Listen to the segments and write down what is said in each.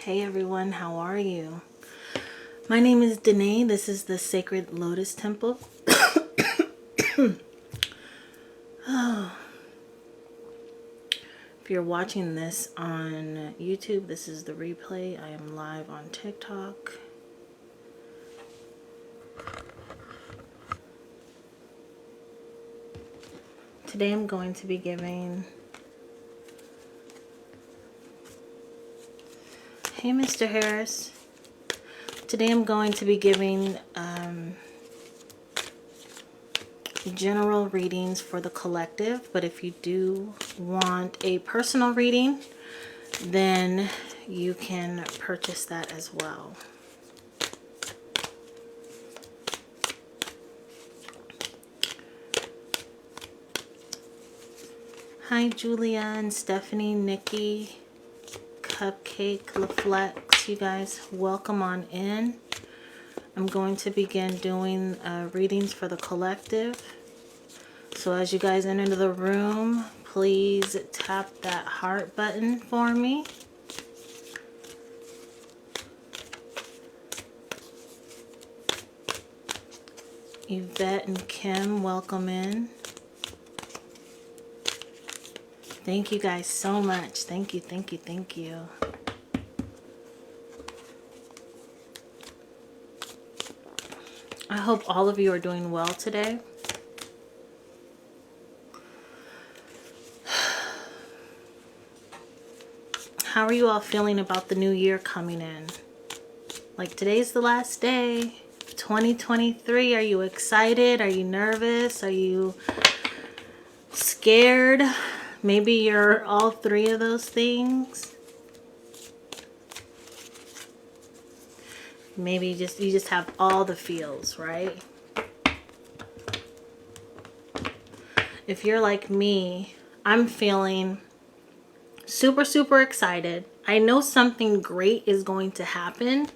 Hey everyone, how are you? My name is Danae. This is the Sacred Lotus Temple. If you're watching this on YouTube, this is the replay. I am live on TikTok. Today I'm going to be giving... Hey Mr. Harris. Today I'm going to be giving general readings for the collective, but if you do want a personal reading, then you can purchase that as well. Hi Julia and Stephanie, Nikki, Cupcake, LaFlex, you guys, welcome on in. I'm going to begin doing readings for the collective. So as you guys enter the room, please tap that heart button for me. Yvette and Kim, welcome in. Thank you guys so much. Thank you, thank you, thank you. I hope all of you are doing well today. How are you all feeling about the new year coming in? Like today's the last day of 2023. Are you excited? Are you nervous? Are you scared? Maybe you're all three of those things. Maybe you just have all the feels, right? If you're like me, I'm feeling super, super excited. I know something great is going to happen,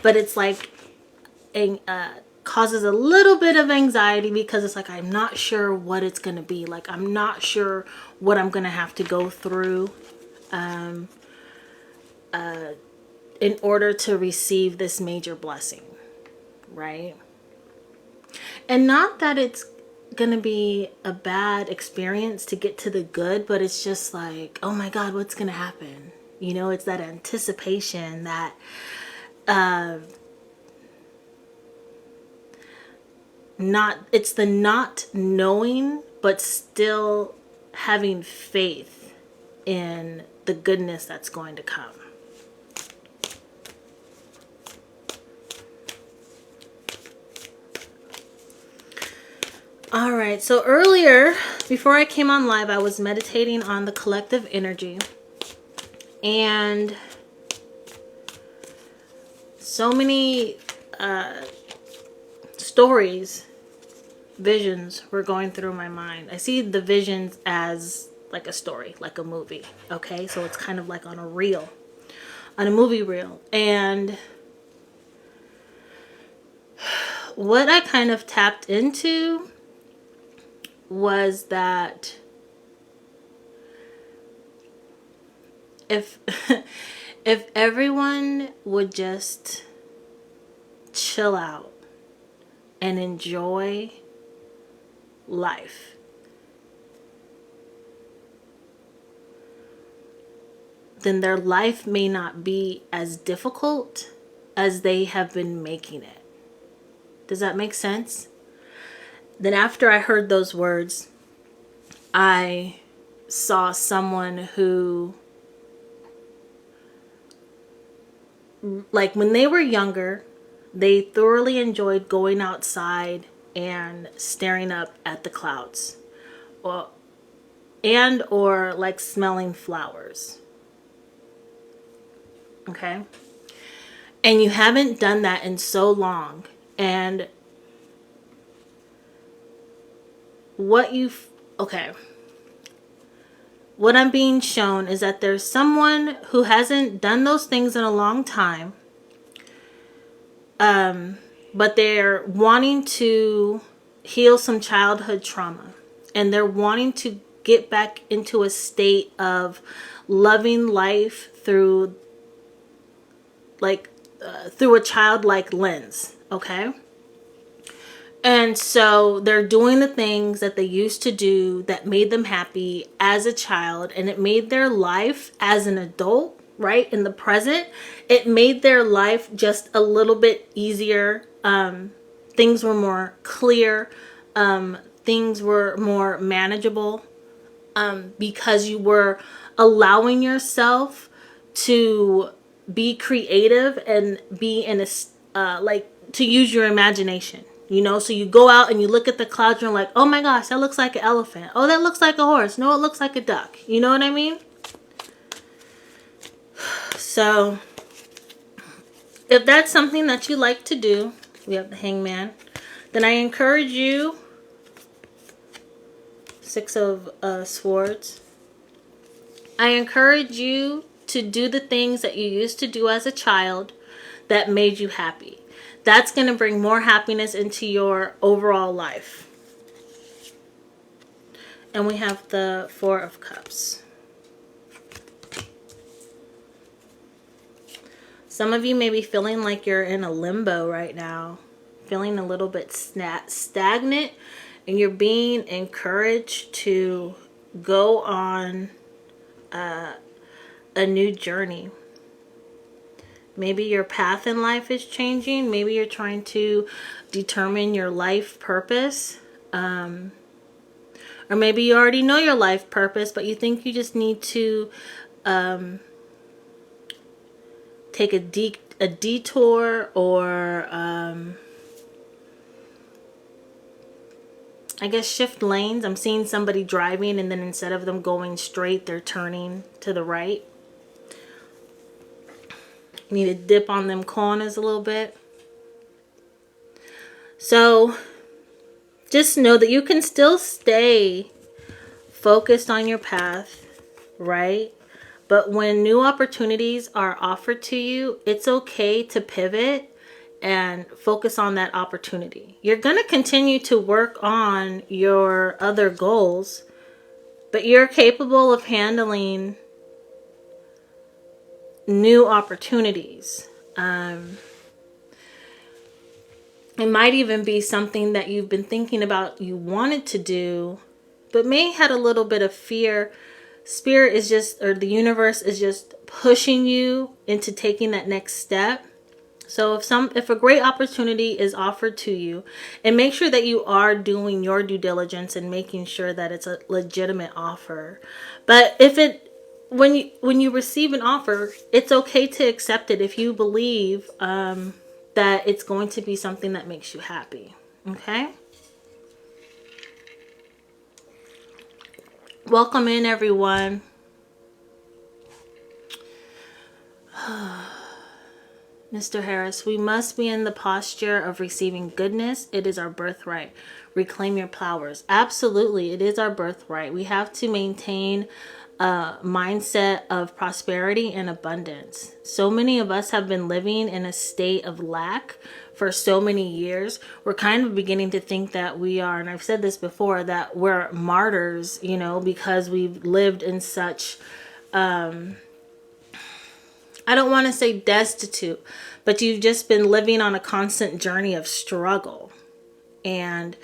but it's like causes a little bit of anxiety because it's like I'm not sure what it's going to be. Like I'm not sure what I'm going to have to go through in order to receive this major blessing, right? And not that it's gonna be a bad experience to get to the good, but it's just like, oh my God, what's gonna happen? You know, it's that anticipation, that it's the not knowing, but still having faith in the goodness that's going to come. All right, so earlier, before I came on live, I was meditating on the collective energy, and so many stories, visions were going through my mind. I see the visions as like a story, like a movie, okay? So it's kind of like on a reel, on a movie reel. And what I kind of tapped into was that if if everyone would just chill out and enjoy life, then their life may not be as difficult as they have been making it. Does that make sense? Then after I heard those words, I saw someone who, like when they were younger, they thoroughly enjoyed going outside and staring up at the clouds, or like smelling flowers. Okay? And you haven't done that in so long. And what I'm being shown is that there's someone who hasn't done those things in a long time, but they're wanting to heal some childhood trauma, and they're wanting to get back into a state of loving life through through a childlike lens. Okay. And so they're doing the things that they used to do that made them happy as a child, and it made their life as an adult, right, in the present, it made their life just a little bit easier. Things were more clear. Things were more manageable, because you were allowing yourself to be creative and be in a to use your imagination. So you go out and you look at the clouds and you're like, oh my gosh, that looks like an elephant. Oh, that looks like a horse. No, it looks like a duck. You know what I mean? So if that's something that you like to do, we have the Hangman, then I encourage you, Six of Swords, I encourage you to do the things that you used to do as a child that made you happy. That's going to bring more happiness into your overall life. And we have the Four of Cups. Some of you may be feeling like you're in a limbo right now, feeling a little bit stagnant, and you're being encouraged to go on a new journey. Maybe your path in life is changing. Maybe you're trying to determine your life purpose. Or maybe you already know your life purpose, but you think you just need to take a detour, or I guess shift lanes. I'm seeing somebody driving, and then instead of them going straight, they're turning to the right. You need to dip on them corners a little bit. So just know that you can still stay focused on your path, right? But when new opportunities are offered to you, it's okay to pivot and focus on that opportunity. You're going to continue to work on your other goals, but you're capable of handling new opportunities. It might even be something that you've been thinking about, you wanted to do, but may had a little bit of fear. Spirit is just, or the universe is just pushing you into taking that next step. So if a great opportunity is offered to you, and make sure that you are doing your due diligence and making sure that it's a legitimate offer. But when you receive an offer, it's okay to accept it if you believe that it's going to be something that makes you happy. Okay? Welcome in, everyone. Mr. Harris, we must be in the posture of receiving goodness. It is our birthright. Reclaim your powers. Absolutely, it is our birthright. We have to maintain a mindset of prosperity and abundance. So many of us have been living in a state of lack for so many years. We're kind of beginning to think that we are, and I've said this before, that we're martyrs, because we've lived in such I don't want to say destitute, but you've just been living on a constant journey of struggle. And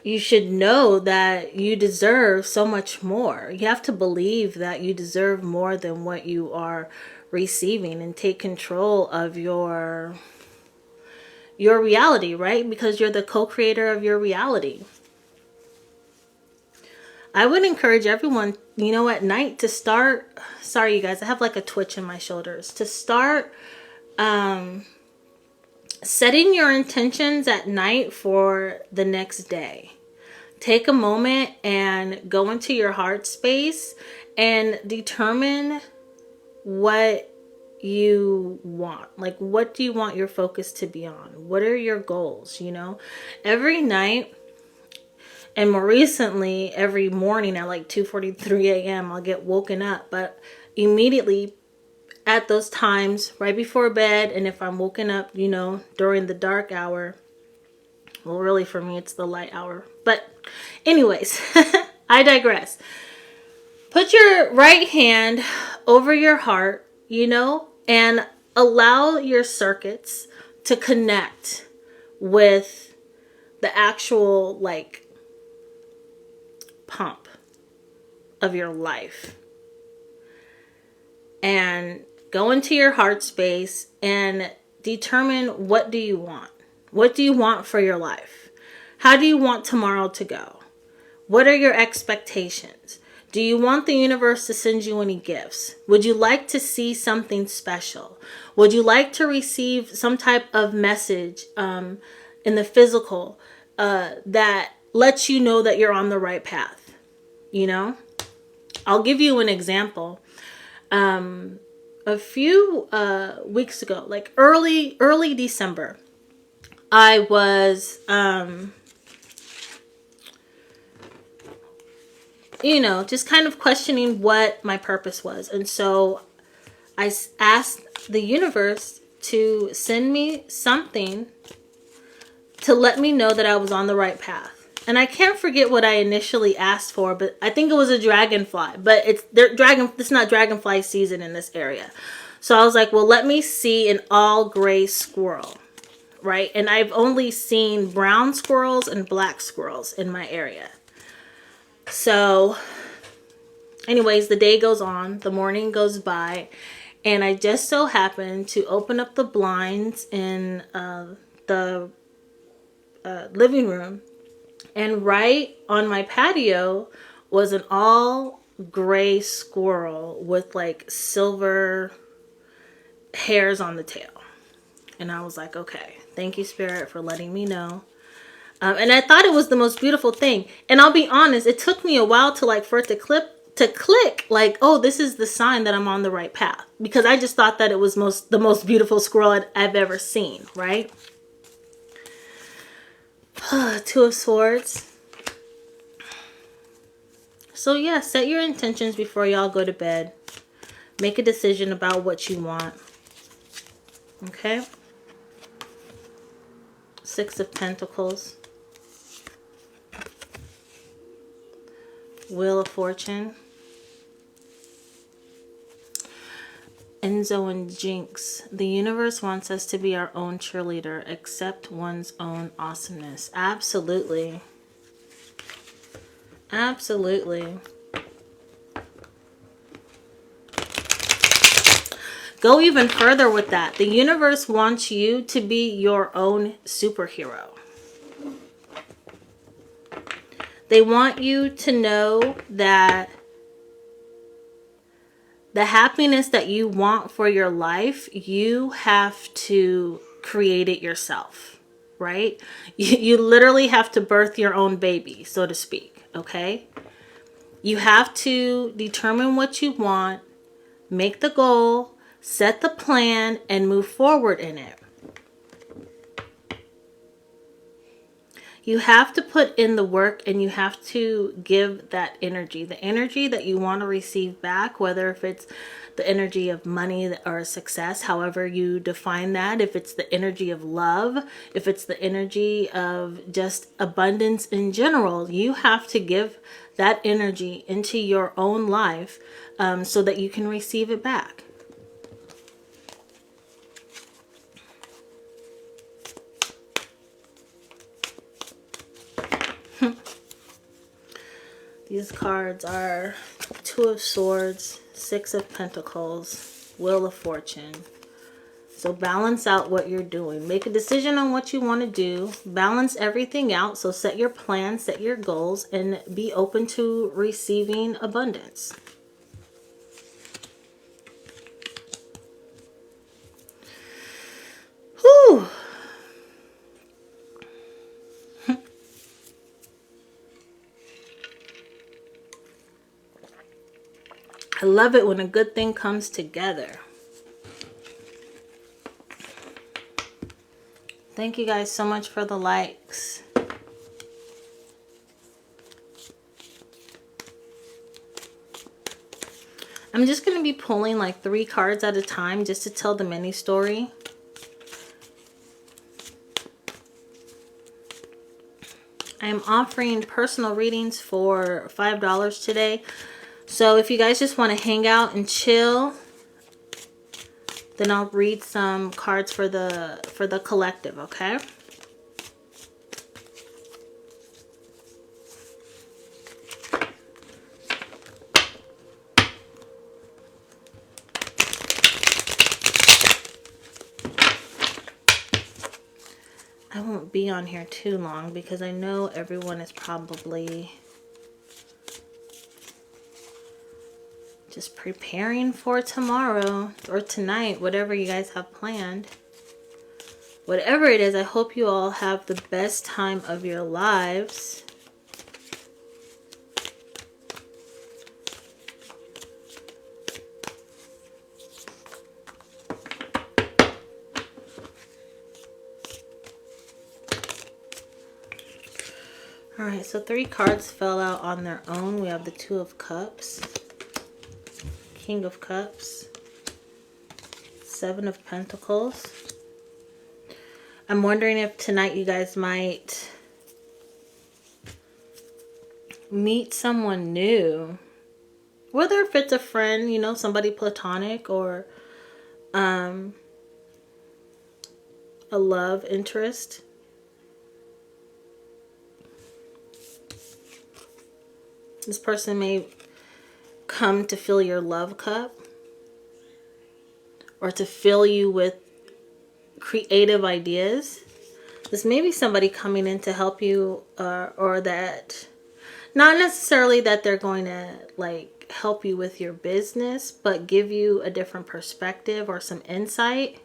you should know that you deserve so much more. You have to believe that you deserve more than what you are receiving, and take control of your reality, right? Because you're the co-creator of your reality. I would encourage everyone, at night to start, sorry you guys, I have like a twitch in my shoulders, to start setting your intentions at night for the next day. Take a moment and go into your heart space and determine what you want. Like, what do you want your focus to be on? What are your goals? Every night, and more recently, every morning at like 2:43 a.m., I'll get woken up. But immediately at those times, right before bed, and if I'm woken up, during the dark hour, Well, really for me, it's the light hour. But anyways, I digress. Put your right hand over your heart, and allow your circuits to connect with the actual like pump of your life. And go into your heart space and determine, what do you want? What do you want for your life? How do you want tomorrow to go? What are your expectations? Do you want the universe to send you any gifts? Would you like to see something special? Would you like to receive some type of message in the physical that lets you know that you're on the right path? I'll give you an example. A few weeks ago, like early December, I was just kind of questioning what my purpose was. And so I asked the universe to send me something to let me know that I was on the right path. And I can't forget what I initially asked for, but I think it was a dragonfly. But it's not dragonfly season in this area. So I was like, well, let me see an all gray squirrel, right? And I've only seen brown squirrels and black squirrels in my area. So anyways, the day goes on, the morning goes by, and I just so happened to open up the blinds in the living room, and right on my patio was an all gray squirrel with like silver hairs on the tail. And I was like, okay, thank you, Spirit, for letting me know. And I thought it was the most beautiful thing. And I'll be honest, it took me a while for it to click, like, oh, this is the sign that I'm on the right path. Because I just thought that it was the most beautiful squirrel I've ever seen, right? Two of Swords. So yeah, set your intentions before y'all go to bed. Make a decision about what you want. Okay? Six of Pentacles. Wheel of Fortune. Enzo and Jinx. The universe wants us to be our own cheerleader. Accept one's own awesomeness. Absolutely. Absolutely. Go even further with that. The universe wants you to be your own superhero. They want you to know that the happiness that you want for your life, you have to create it yourself, right? You literally have to birth your own baby, so to speak, okay? You have to determine what you want, make the goal, set the plan, and move forward in it. You have to put in the work, and you have to give that energy, the energy that you want to receive back, whether if it's the energy of money or success, however you define that, if it's the energy of love, if it's the energy of just abundance in general, you have to give that energy into your own life so that you can receive it back. These cards are Two of Swords, Six of Pentacles, Wheel of Fortune. So balance out what you're doing. Make a decision on what you want to do. Balance everything out. So set your plans, set your goals, and be open to receiving abundance. Whew. I love it when a good thing comes together. Thank you guys so much for the likes. I'm just going to be pulling like 3 cards at a time just to tell the mini story. I'm offering personal readings for $5 today. So if you guys just want to hang out and chill, then I'll read some cards for the collective, okay? I won't be on here too long because I know everyone is probably just preparing for tomorrow or tonight, whatever you guys have planned. Whatever it is, I hope you all have the best time of your lives. Alright, so 3 cards fell out on their own. We have the Two of Cups, King of Cups, Seven of Pentacles. I'm wondering if tonight you guys might meet someone new. Whether if it's a friend, you know, somebody platonic, or a love interest. This person may come to fill your love cup or to fill you with creative ideas. This may be somebody coming in to help you, or that, not necessarily that they're going to like help you with your business, but give you a different perspective or some insight.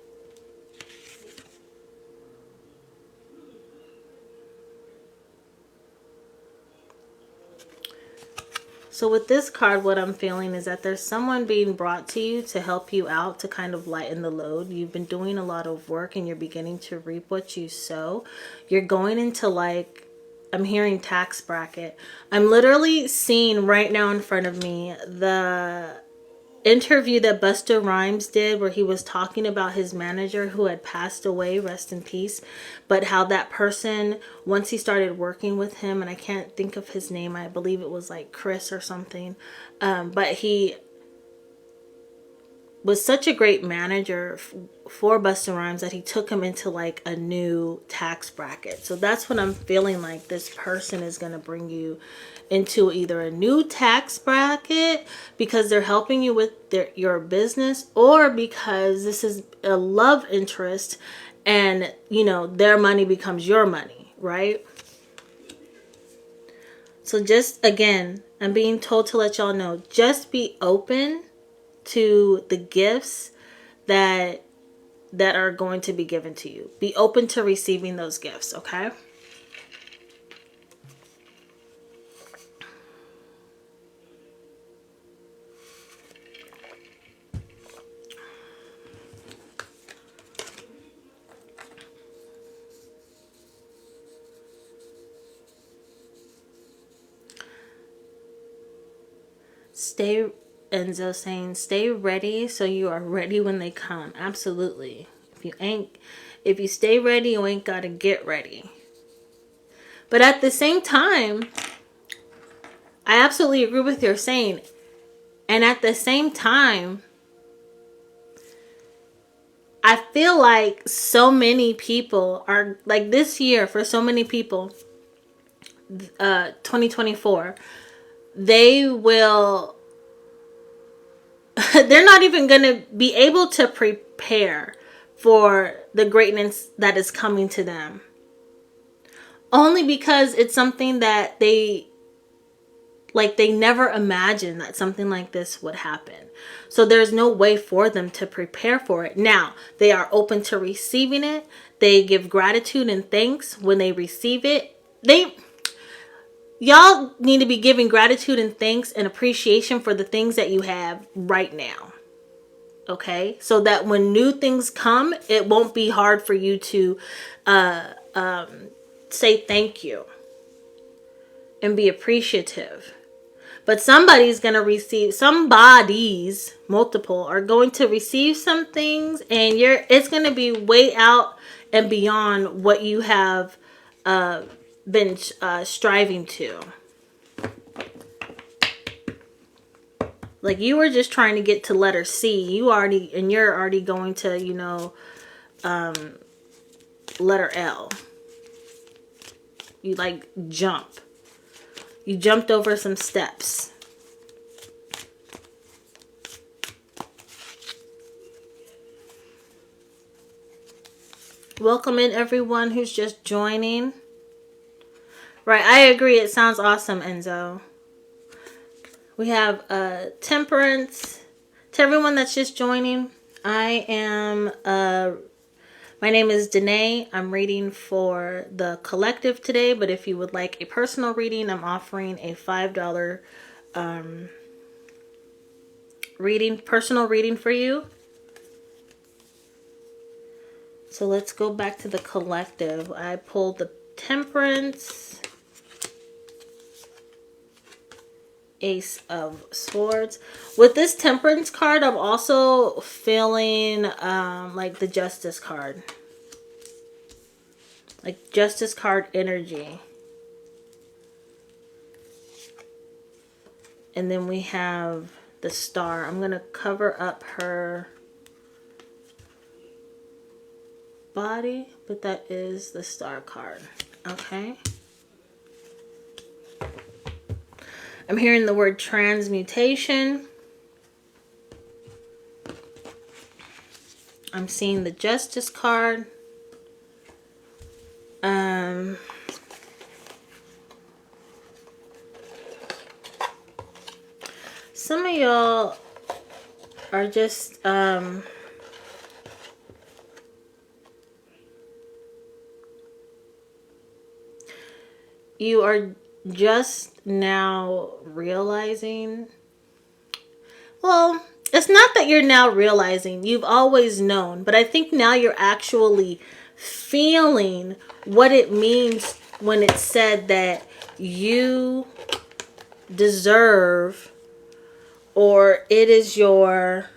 So with this card, what I'm feeling is that there's someone being brought to you to help you out, to kind of lighten the load. You've been doing a lot of work and you're beginning to reap what you sow. You're going into, like, I'm hearing tax bracket. I'm literally seeing right now in front of me the interview that Busta Rhymes did where he was talking about his manager who had passed away, rest in peace, but how that person, once he started working with him, and I can't think of his name, I believe it was like Chris or something, but he was such a great manager for Busta Rhymes that he took him into like a new tax bracket. So that's what I'm feeling like this person is going to bring you into, either a new tax bracket because they're helping you with your business, or because this is a love interest and, you know, their money becomes your money, right? So just, again, I'm being told to let y'all know, just be open to the gifts that are going to be given to you. Be open to receiving those gifts, okay? Enzo saying, stay ready so you are ready when they come. Absolutely. If you stay ready, you ain't got to get ready. But at the same time, I absolutely agree with your saying. And at the same time, I feel like so many people are, like, this year for so many people, 2024, they will, they're not even going to be able to prepare for the greatness that is coming to them. Only because it's something that they never imagined that something like this would happen. So there's no way for them to prepare for it. Now, they are open to receiving it. They give gratitude and thanks when they receive it. Y'all need to be giving gratitude and thanks and appreciation for the things that you have right now. Okay? So that when new things come, it won't be hard for you to say thank you and be appreciative. But somebody's multiple are going to receive some things, and it's going to be way out and beyond what you have been striving to. Like you were just trying to get to letter C. You're already going to, you know, letter L. You like jump. You jumped over some steps. Welcome in everyone who's just joining. Right, I agree. It sounds awesome, Enzo. We have Temperance. To everyone that's just joining, I am, my name is Danae. I'm reading for the collective today, but if you would like a personal reading, I'm offering a $5 personal reading for you. So let's go back to the collective. I pulled the Temperance, Ace of Swords. With this Temperance card, I'm also feeling like the Justice card. Like Justice card energy. And then we have the Star. I'm going to cover up her body, but that is the Star card. Okay. I'm hearing the word transmutation. I'm seeing the Justice card. Some of y'all are just you are just now realizing, well, it's not that you're now realizing, you've always known, but I think now you're actually feeling what it means when it's said that you deserve, or it is your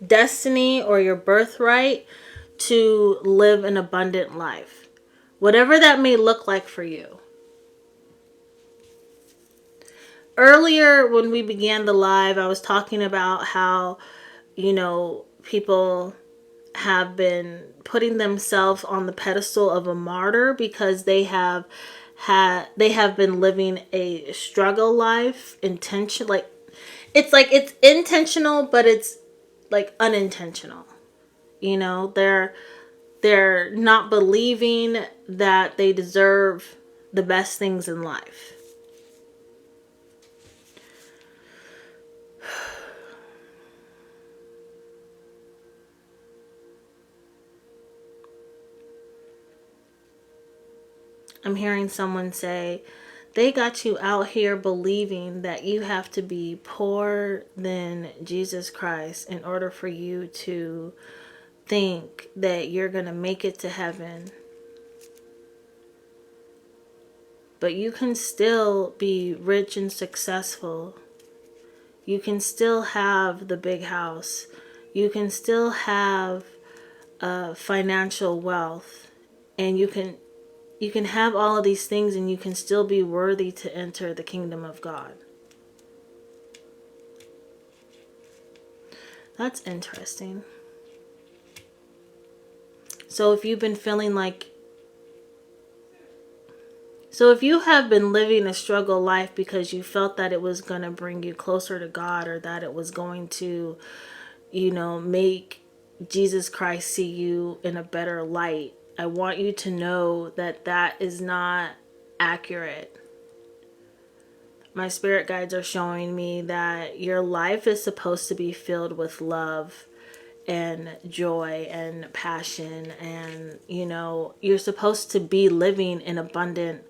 destiny or your birthright to live an abundant life. Whatever that may look like for you. Earlier when we began the live, I was talking about how, you know, people have been putting themselves on the pedestal of a martyr because they have been living a struggle life, it's intentional, but it's like unintentional. You know, they're not believing that they deserve the best things in life. I'm hearing someone say, they got you out here believing that you have to be poorer than Jesus Christ in order for you to think that you're going to make it to heaven. But you can still be rich and successful. You can still have the big house. You can still have financial wealth. And you can have all of these things and you can still be worthy to enter the kingdom of God. That's interesting. So if you've been feeling like, so if you have been living a struggle life because you felt that it was going to bring you closer to God, or that it was going to, you know, make Jesus Christ see you in a better light, I want you to know that that is not accurate. My spirit guides are showing me that your life is supposed to be filled with love and joy and passion, and you know, you're supposed to be living an abundant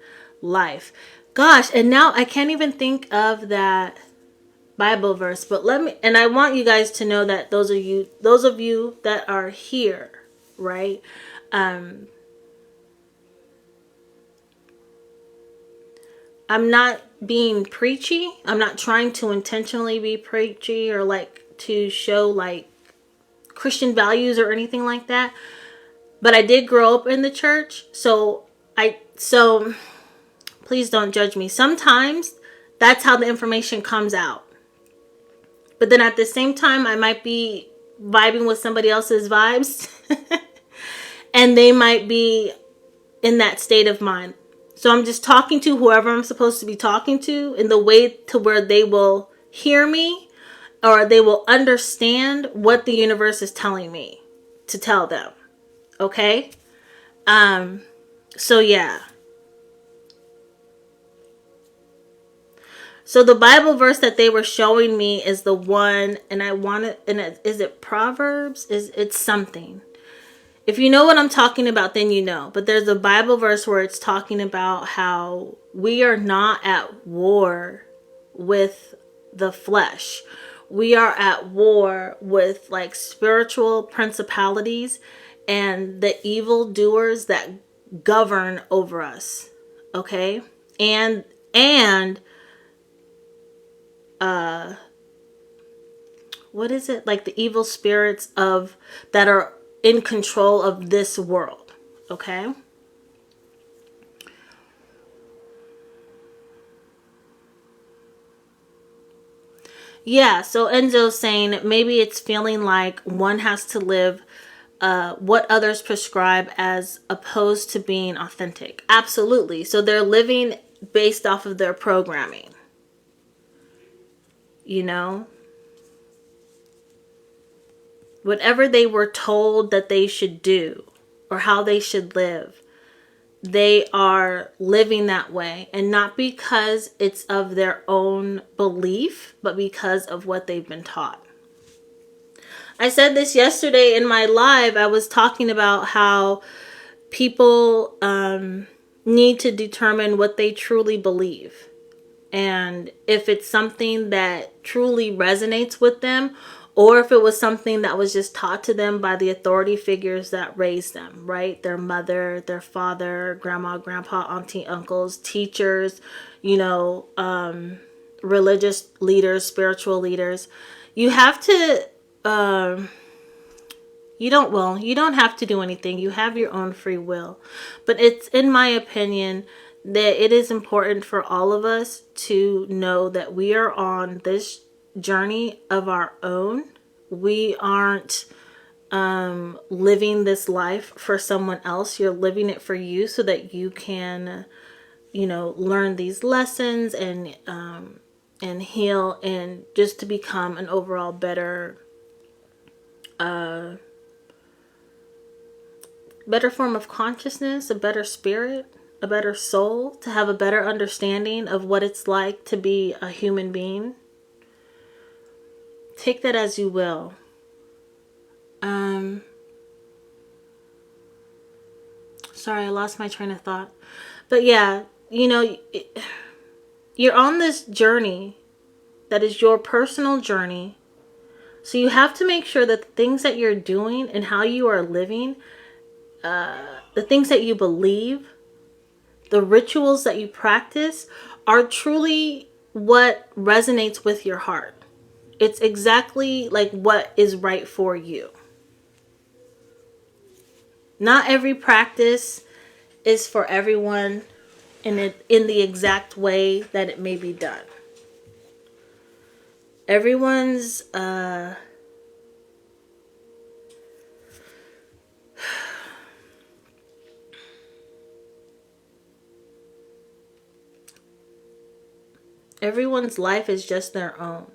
life. Gosh, and now I can't even think of that Bible verse, but I want you guys to know that those of you that are here, right? I'm not being preachy. I'm not trying to intentionally be preachy or like to show like Christian values or anything like that. But I did grow up in the church. So Please don't judge me. Sometimes that's how the information comes out. But then at the same time, I might be vibing with somebody else's vibes. And they might be in that state of mind. So I'm just talking to whoever I'm supposed to be talking to in the way to where they will hear me or they will understand what the universe is telling me to tell them. Okay? So yeah. So the Bible verse that they were showing me is the one, and I want it, and is it Proverbs? It's something. If you know what I'm talking about, then you know. But there's a Bible verse where it's talking about how we are not at war with the flesh. We are at war with like spiritual principalities and the evil doers that govern over us. Okay? And what is it? Like the evil spirits of that are in control of this world. Okay? Yeah, so Enzo's saying maybe it's feeling like one has to live what others prescribe as opposed to being authentic. Absolutely. So they're living based off of their programming. You know? Whatever they were told that they should do or how they should live, they are living that way, and not because it's of their own belief, but because of what they've been taught. I said this yesterday in my live. I was talking about how people need to determine what they truly believe, and if it's something that truly resonates with them, or if it was something that was just taught to them by the authority figures that raised them, right? Their mother, their father, grandma, grandpa, auntie, uncles, teachers, religious leaders, spiritual leaders. You have to, you don't have to do anything. You have your own free will. But it's, in my opinion, that it is important for all of us to know that we are on this journey of our own. We aren't living this life for someone else. You're living it for you so that you can, learn these lessons and heal, and just to become an overall better form of consciousness, a better spirit, a better soul, to have a better understanding of what it's like to be a human being. Take that as you will. Sorry, I lost my train of thought. But yeah, you're on this journey that is your personal journey. So you have to make sure that the things that you're doing and how you are living, the things that you believe, the rituals that you practice are truly what resonates with your heart. It's exactly like what is right for you. Not every practice is for everyone in the exact way that it may be done. Everyone's everyone's life is just their own.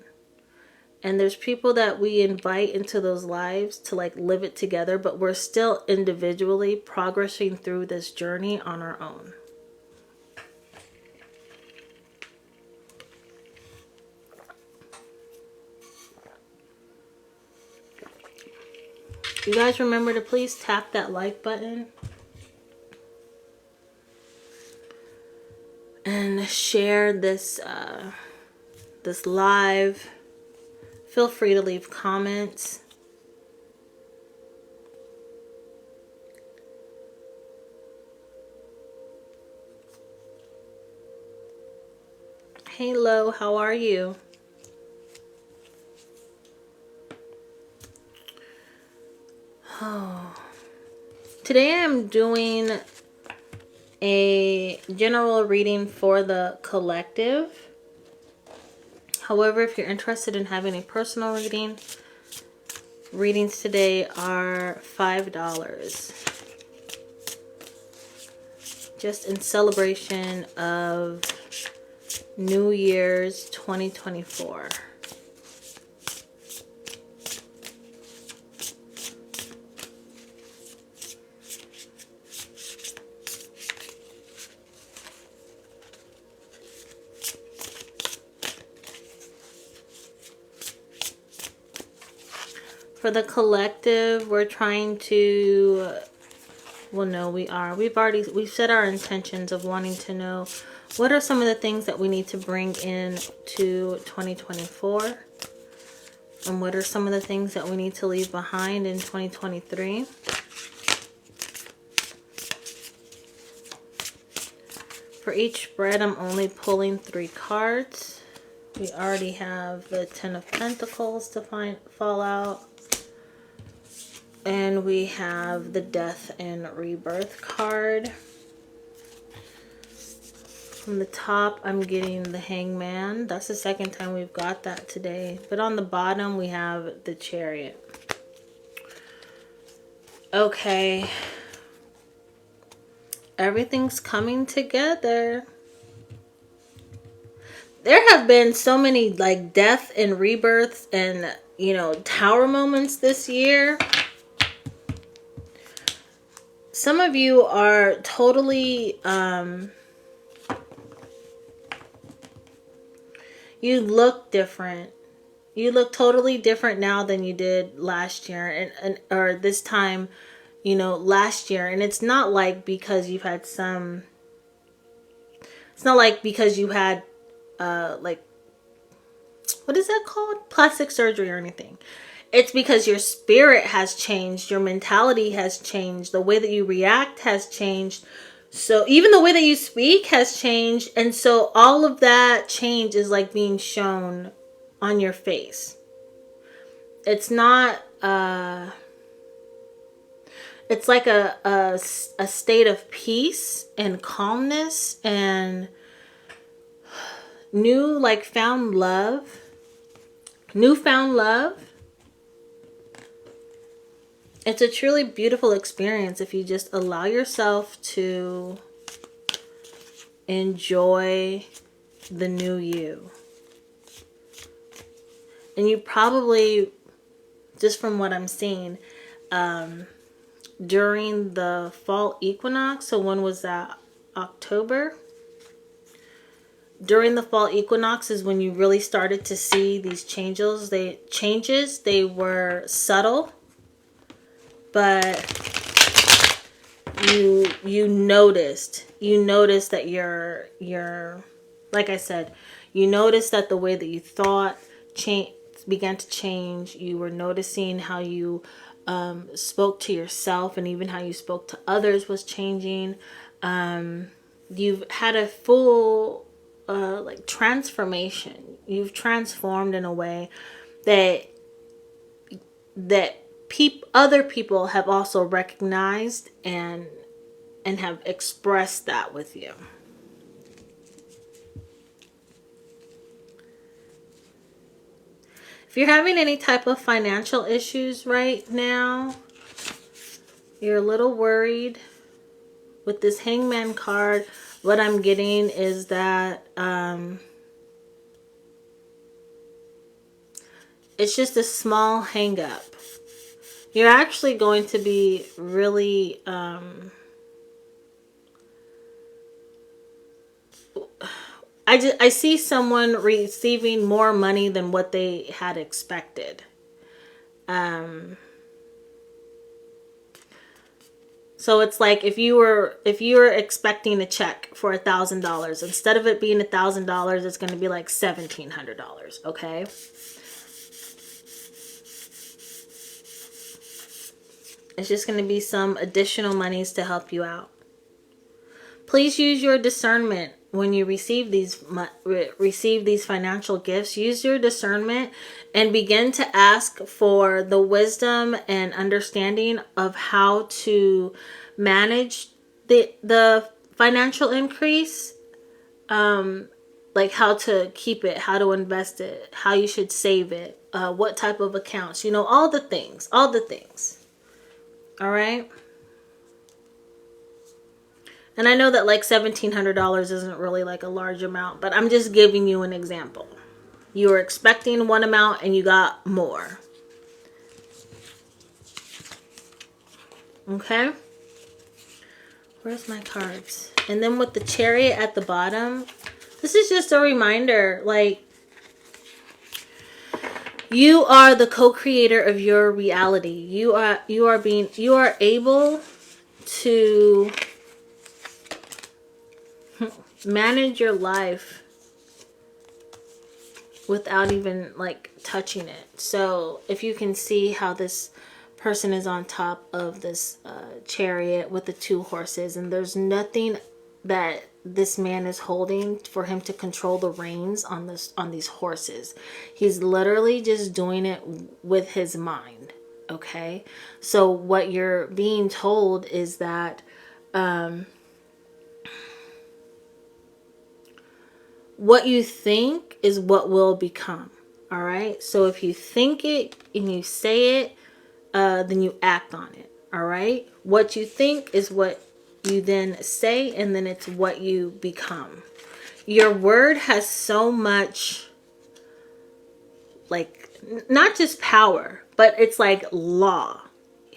And there's people that we invite into those lives to like live it together, but we're still individually progressing through this journey on our own. You guys remember to please tap that like button. And share this this live. Feel free to leave comments. Hey Lo, how are you? Oh. Today I'm doing a general reading for the collective. However, if you're interested in having a personal reading, readings today are $5. Just in celebration of New Year's 2024. For the collective, we're trying to, well, no, we've set our intentions of wanting to know what are some of the things that we need to bring in to 2024, and what are some of the things that we need to leave behind in 2023. For each spread, I'm only pulling 3 cards. We already have the Ten of Pentacles to fall out. And we have the Death and Rebirth card. From the top, I'm getting the Hangman. That's the second time we've got that today. But on the bottom, we have the Chariot. Okay. Everything's coming together. There have been so many like death and rebirths and, you know, tower moments this year. Some of you are totally, you look different. You look totally different now than you did last year or this time, you know, last year. And it's not like because you've had it's not like because you had, like, what is that called? Plastic surgery or anything. It's because your spirit has changed. Your mentality has changed. The way that you react has changed. So even the way that you speak has changed. And so all of that change is like being shown on your face. It's not, it's like a state of peace and calmness and newfound love. It's a truly beautiful experience if you just allow yourself to enjoy the new you. And you probably, just from what I'm seeing, during the fall equinox, so when was that? October? During the fall equinox is when you really started to see these changes. They were subtle. But you noticed that you're like I said, you noticed that the way that you thought began to change. You were noticing how you spoke to yourself, and even how you spoke to others was changing. You've had a full like transformation. You've transformed in a way that other people have also recognized and have expressed that with you. If you're having any type of financial issues right now, you're a little worried with this Hangman card, what I'm getting is that it's just a small hang up. You're actually going to be really I see someone receiving more money than what they had expected. So it's like if you were expecting a check for $1,000, instead of it being $1,000, it's going to be like $1,700. Okay. It's just going to be some additional monies to help you out. Please use your discernment when you receive these financial gifts. Use your discernment and begin to ask for the wisdom and understanding of how to manage the financial increase, like how to keep it, how to invest it, how you should save it, what type of accounts, all the things, all right. And I know that like $1,700 isn't really like a large amount, but I'm just giving you an example. You were expecting one amount and you got more. Okay. Where's my cards? And then with the Chariot at the bottom, this is just a reminder, like, you are the co-creator of your reality. You are able to manage your life without even like touching it. So if you can see how this person is on top of this chariot with the 2 horses, and there's nothing that this man is holding for him to control the reins on these horses. He's literally just doing it with his mind. Okay, so what you're being told is that what you think is what will become. All right, so if you think it and you say it, then you act on it. All right, what you think is what you then say, and then it's what you become. Your word has so much, like, not just power, but it's like law.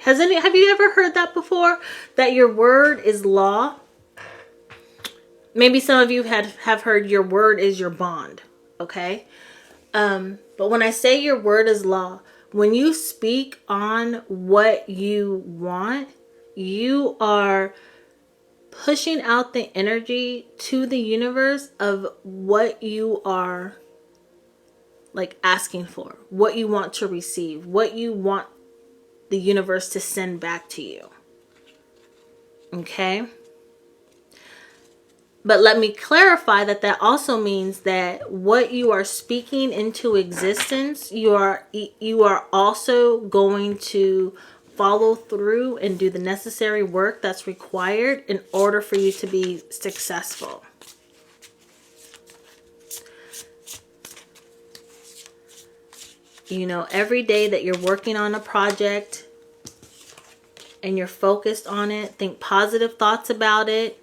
Have you ever heard that before? That your word is law? Maybe some of you have heard your word is your bond. Okay. But when I say your word is law, when you speak on what you want, you are pushing out the energy to the universe of what you are like asking for, what you want to receive, what you want the universe to send back to you. Okay? But let me clarify that also means that what you are speaking into existence, you are also going to follow through and do the necessary work that's required in order for you to be successful. Every day that you're working on a project and you're focused on it, think positive thoughts about it.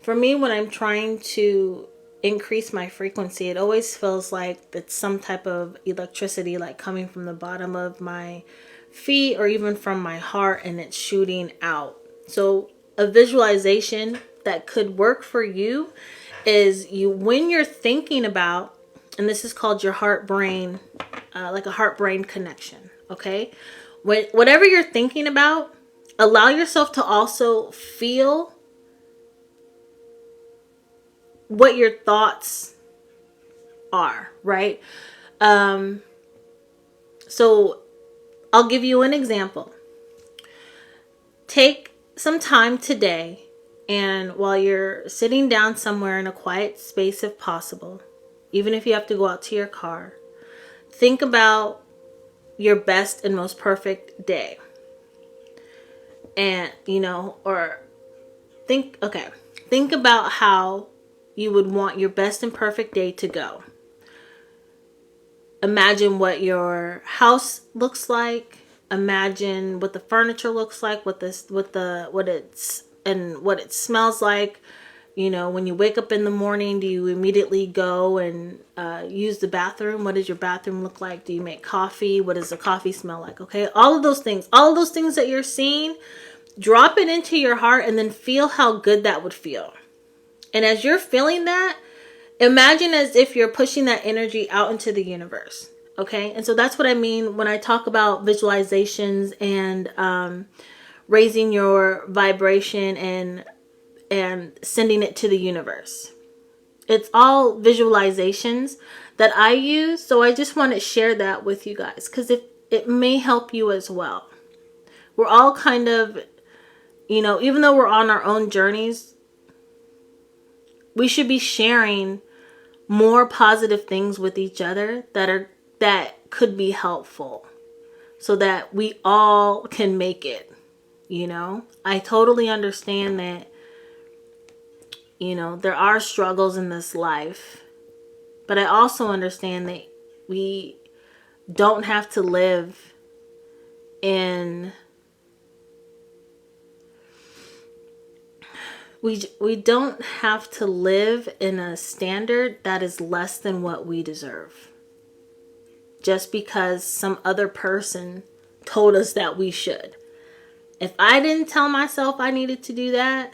For me, when I'm trying to increase my frequency, it always feels like it's some type of electricity like coming from the bottom of my feet or even from my heart, and it's shooting out. So a visualization that could work for you is when you're thinking about, and this is called your heart brain, like a heart brain connection. Okay. Whatever you're thinking about, allow yourself to also feel what your thoughts are, right? So I'll give you an example. Take some time today, and while you're sitting down somewhere in a quiet space if possible, even if you have to go out to your car, think about your best and most perfect day. And, or think about how you would want your best and perfect day to go. Imagine what your house looks like. Imagine what the furniture looks like, what it smells like. When you wake up in the morning, do you immediately go and use the bathroom? What does your bathroom look like? Do you make coffee? What does the coffee smell like? Okay, all of those things that you're seeing, drop it into your heart and then feel how good that would feel. And as you're feeling that, imagine as if you're pushing that energy out into the universe. Okay. And so that's what I mean when I talk about visualizations and raising your vibration and sending it to the universe. It's all visualizations that I use. So I just want to share that with you guys because it may help you as well. We're all kind of, even though we're on our own journeys, we should be sharing more positive things with each other that could be helpful so that we all can make it. You know, I totally understand that, you know, there are struggles in this life, but I also understand that we don't have to live in we don't have to live in a standard that is less than what we deserve just because some other person told us that we should. If I didn't tell myself I needed to do that,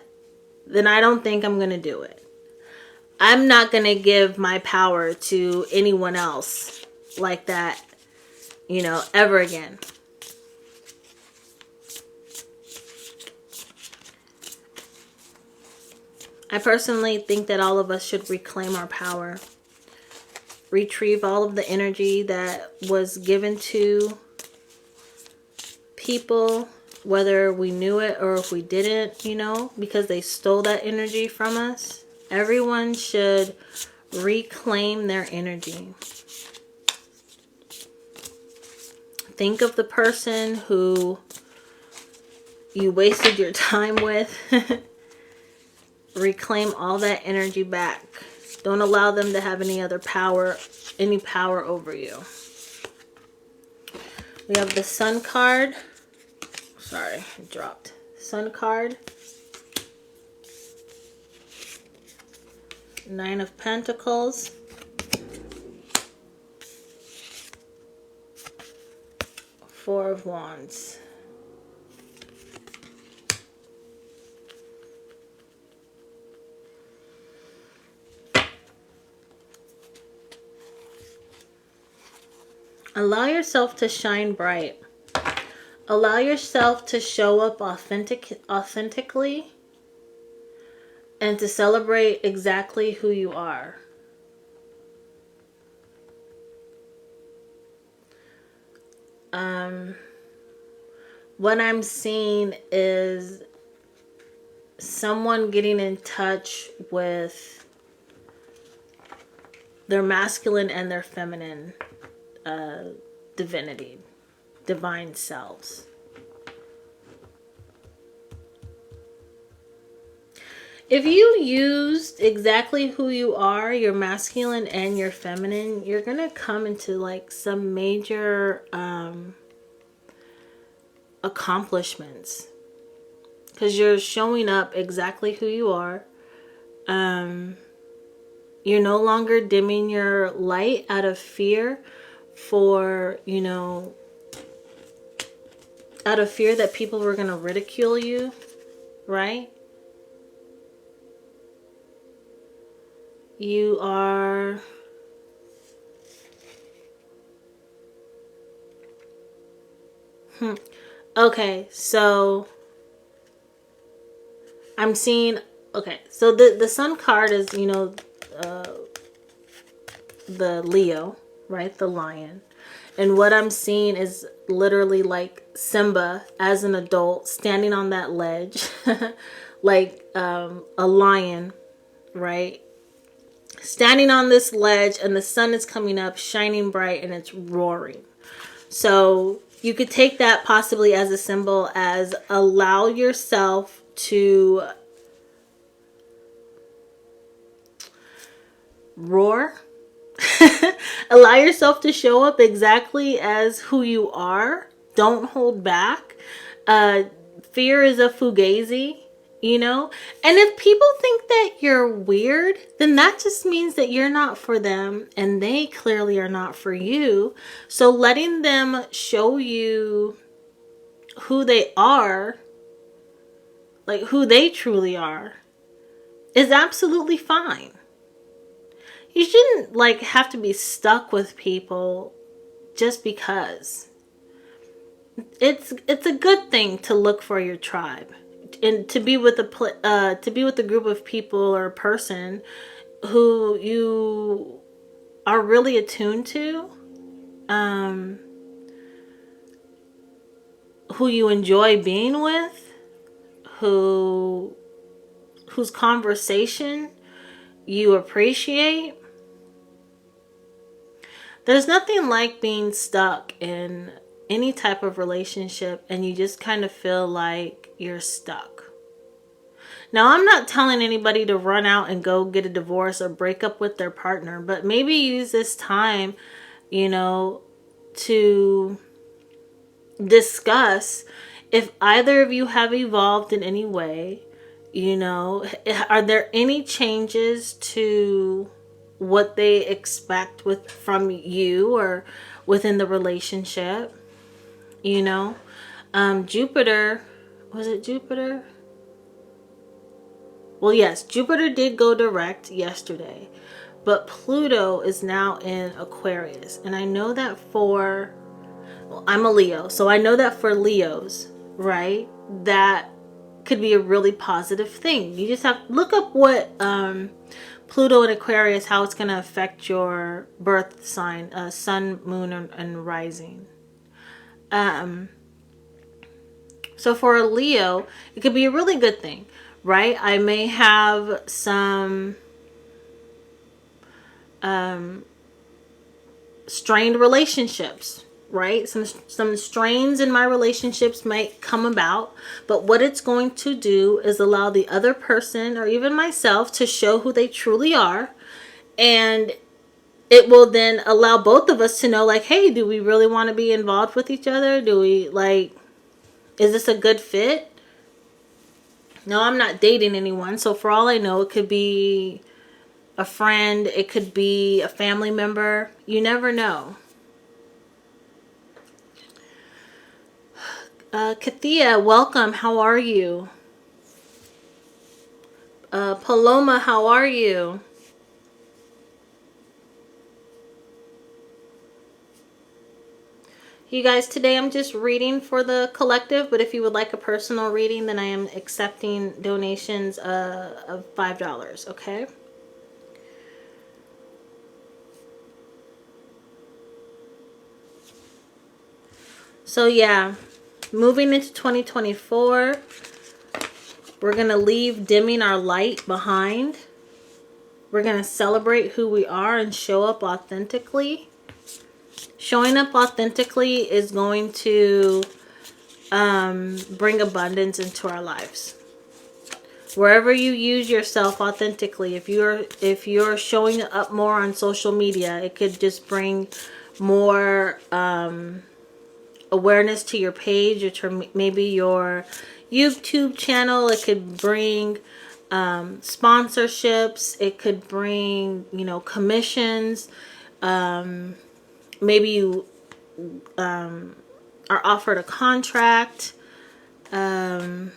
then I don't think I'm going to do it. I'm not going to give my power to anyone else like that, you know, ever again. I personally think that all of us should reclaim our power, retrieve all of the energy that was given to people, whether we knew it or if we didn't, you know, because they stole that energy from us. Everyone should reclaim their energy. Think of the person who you wasted your time with. Reclaim all that energy back. Don't allow them to have any power over you. We have the Sun card. Sorry, it dropped. Sun card. Nine of Pentacles. Four of Wands. Allow yourself to shine bright. Allow yourself to show up authentically and to celebrate exactly who you are. What I'm seeing is someone getting in touch with their masculine and their feminine divinity, divine selves. If you used exactly who you are, your masculine and your feminine, you're going to come into like some major accomplishments. Because you're showing up exactly who you are. You're no longer dimming your light out of fear for, you know, out of fear that people were going to ridicule you, right? You are okay, so I'm seeing, okay, so the Sun card is, you know, the Leo, right? The lion. And what I'm seeing is literally like Simba as an adult standing on that ledge, like a lion, right? Standing on this ledge and the sun is coming up, shining bright, and it's roaring. So you could take that possibly as a symbol as allow yourself to roar. Allow yourself to show up exactly as who you are. Don't hold back. Fear is a fugazi, you know? And if people think that you're weird, then that just means that you're not for them and they clearly are not for you. So letting them show you who they are, like who they truly are, is absolutely fine. You shouldn't like have to be stuck with people just because. It's a good thing to look for your tribe and to be with a group of people or a person who you are really attuned to, who you enjoy being with, whose conversation you appreciate. There's nothing like being stuck in any type of relationship and you just kind of feel like you're stuck. Now, I'm not telling anybody to run out and go get a divorce or break up with their partner, but maybe use this time, you know, to discuss if either of you have evolved in any way. You know, are there any changes to what they expect from you or within the relationship? You know, Jupiter, was it Jupiter? Well, yes, Jupiter did go direct yesterday, but Pluto is now in Aquarius. And I know that I'm a Leo, so I know that for Leos, right, that could be a really positive thing. You just have to look up what Pluto in Aquarius, how it's going to affect your birth sign, sun, moon, and rising. So for a Leo, it could be a really good thing, right? I may have some strained relationships, right? Some strains in my relationships might come about, but what it's going to do is allow the other person or even myself to show who they truly are, and it will then allow both of us to know, like, hey, do we really want to be involved with each other? Do we, like, is this a good fit? No, I'm not dating anyone, so for all I know, it could be a friend, it could be a family member. You never know. Kathia, welcome. How are you? Paloma, how are you? You guys, today I'm just reading for the collective, but if you would like a personal reading, then I am accepting donations of $5, okay? So yeah, moving into 2024, we're going to leave dimming our light behind. We're going to celebrate who we are and show up authentically. Showing up authentically is going to bring abundance into our lives. Wherever you use yourself authentically, if you're showing up more on social media, it could just bring more awareness to your page or to maybe your YouTube channel. It could bring sponsorships. It could bring, commissions. Maybe you are offered a contract. It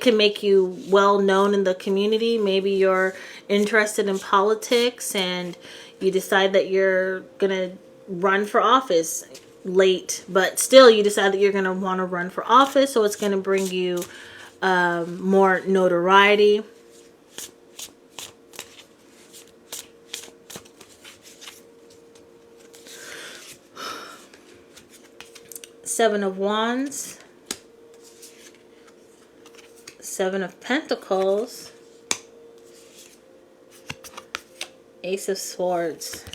can make you well known in the community. Maybe you're interested in politics and you decide that you're gonna run for office late, but still you decide that you're gonna want to run for office, so it's gonna bring you more notoriety. Seven of Wands, Seven of Pentacles, Ace of Swords.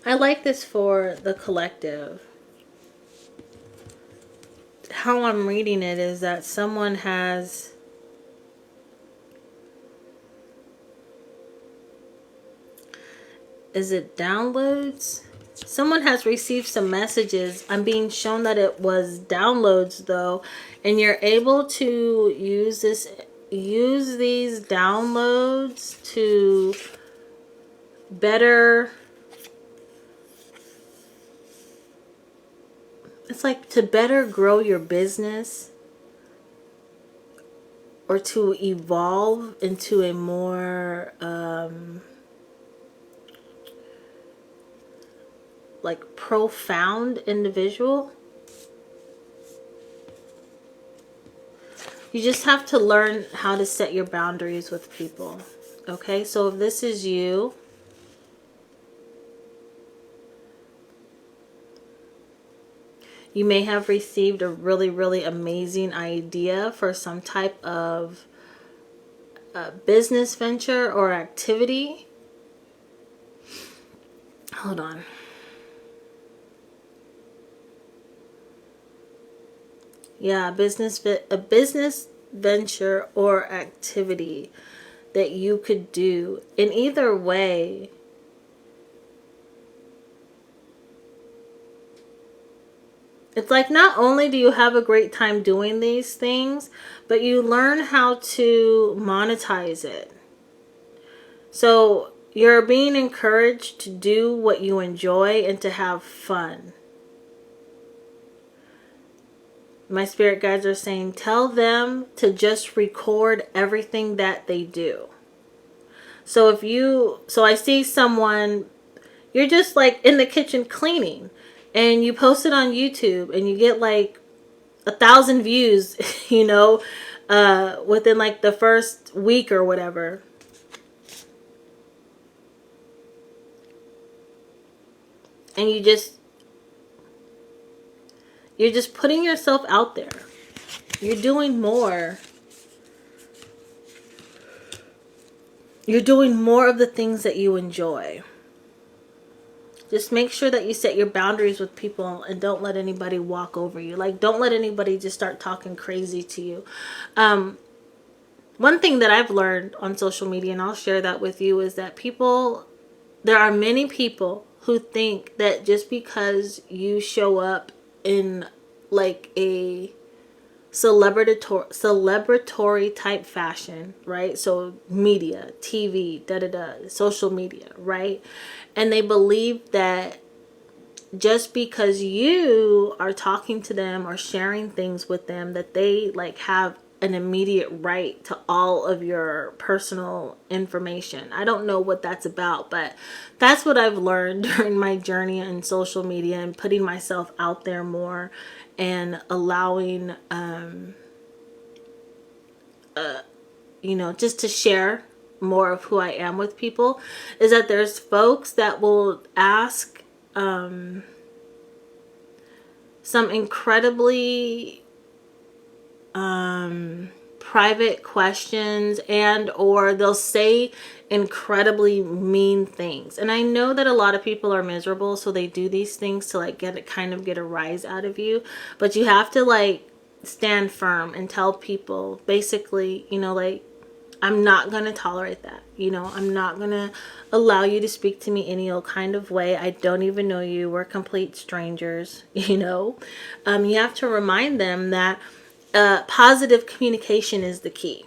I like this for the collective. How I'm reading it is that someone has downloads? Someone has received some messages. I'm being shown that it was downloads though, and you're able to use these downloads to better, it's like to better grow your business or to evolve into a more like profound individual. You just have to learn how to set your boundaries with people. Okay, so if this is you, You may have received a really, really amazing idea for some type of business venture or activity. Hold on. Yeah, a business venture or activity that you could do. In either way, it's like not only do you have a great time doing these things, but you learn how to monetize it. So you're being encouraged to do what you enjoy and to have fun. My spirit guides are saying, tell them to just record everything that they do. So I see someone, you're just like in the kitchen cleaning and you post it on YouTube and you get like 1,000 views, within like the first week or whatever. And you're just putting yourself out there. You're doing more. You're doing more of the things that you enjoy. Just make sure that you set your boundaries with people and don't let anybody walk over you. Like, don't let anybody just start talking crazy to you. One thing that I've learned on social media, and I'll share that with you, is that there are many people who think that just because you show up in like a celebratory type fashion, right? So media, TV, social media, right? And they believe that just because you are talking to them or sharing things with them, that they like have an immediate right to all of your personal information. I don't know what that's about, but that's what I've learned during my journey in social media and putting myself out there more and allowing, just to share more of who I am with people, is that there's folks that will ask some incredibly private questions, and or they'll say incredibly mean things. And I know that a lot of people are miserable, so they do these things to like get a rise out of you. But you have to like stand firm and tell people basically, like, I'm not going to tolerate that. I'm not going to allow you to speak to me any old kind of way. I don't even know you. We're complete strangers, You have to remind them that positive communication is the key,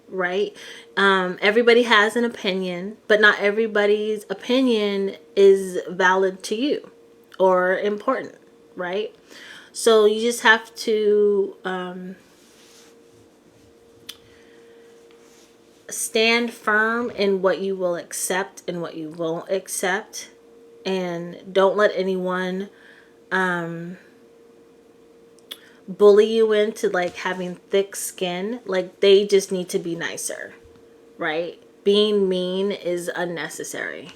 right? Everybody has an opinion, but not everybody's opinion is valid to you or important, right? So you just have to stand firm in what you will accept and what you won't accept, and don't let anyone bully you into like having thick skin. Like, they just need to be nicer, right? Being mean is unnecessary.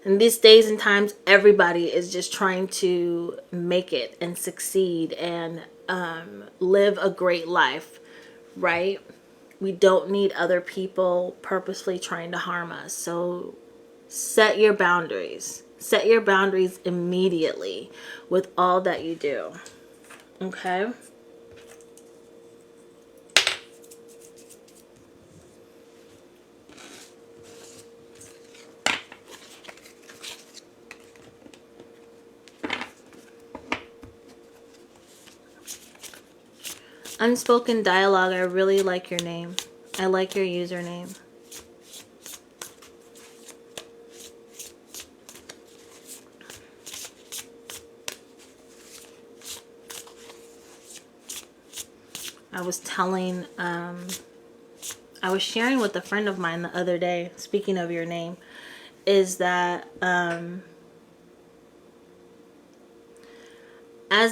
In these days and times, everybody is just trying to make it and succeed and live a great life, right? We don't need other people purposefully trying to harm us. So set your boundaries. Set your boundaries immediately with all that you do. Okay? Unspoken Dialogue, I really like your name. I like your username. I was sharing with a friend of mine the other day, speaking of your name, is that as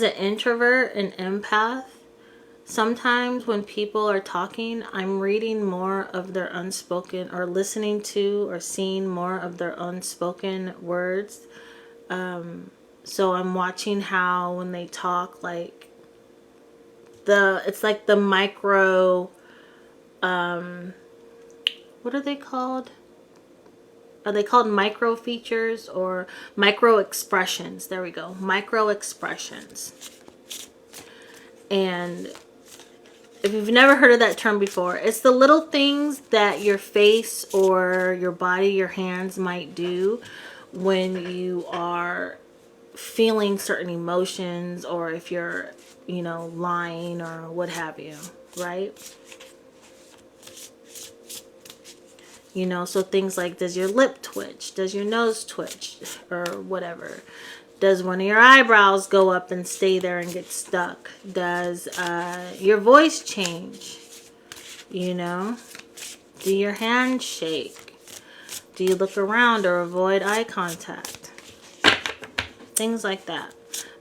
an introvert and empath, sometimes when people are talking, I'm reading more of their unspoken, or listening to or seeing more of their unspoken words. So I'm watching how when they talk, like it's like the micro, what are they called? Are they called micro features or micro expressions? There we go. Micro expressions. And if you've never heard of that term before, it's the little things that your face or your body, your hands might do when you are feeling certain emotions, or if you're, lying or what have you, right? So things like, does your lip twitch? Does your nose twitch? Or whatever. Does one of your eyebrows go up and stay there and get stuck? Does your voice change? Do your hands shake? Do you look around or avoid eye contact? Things like that.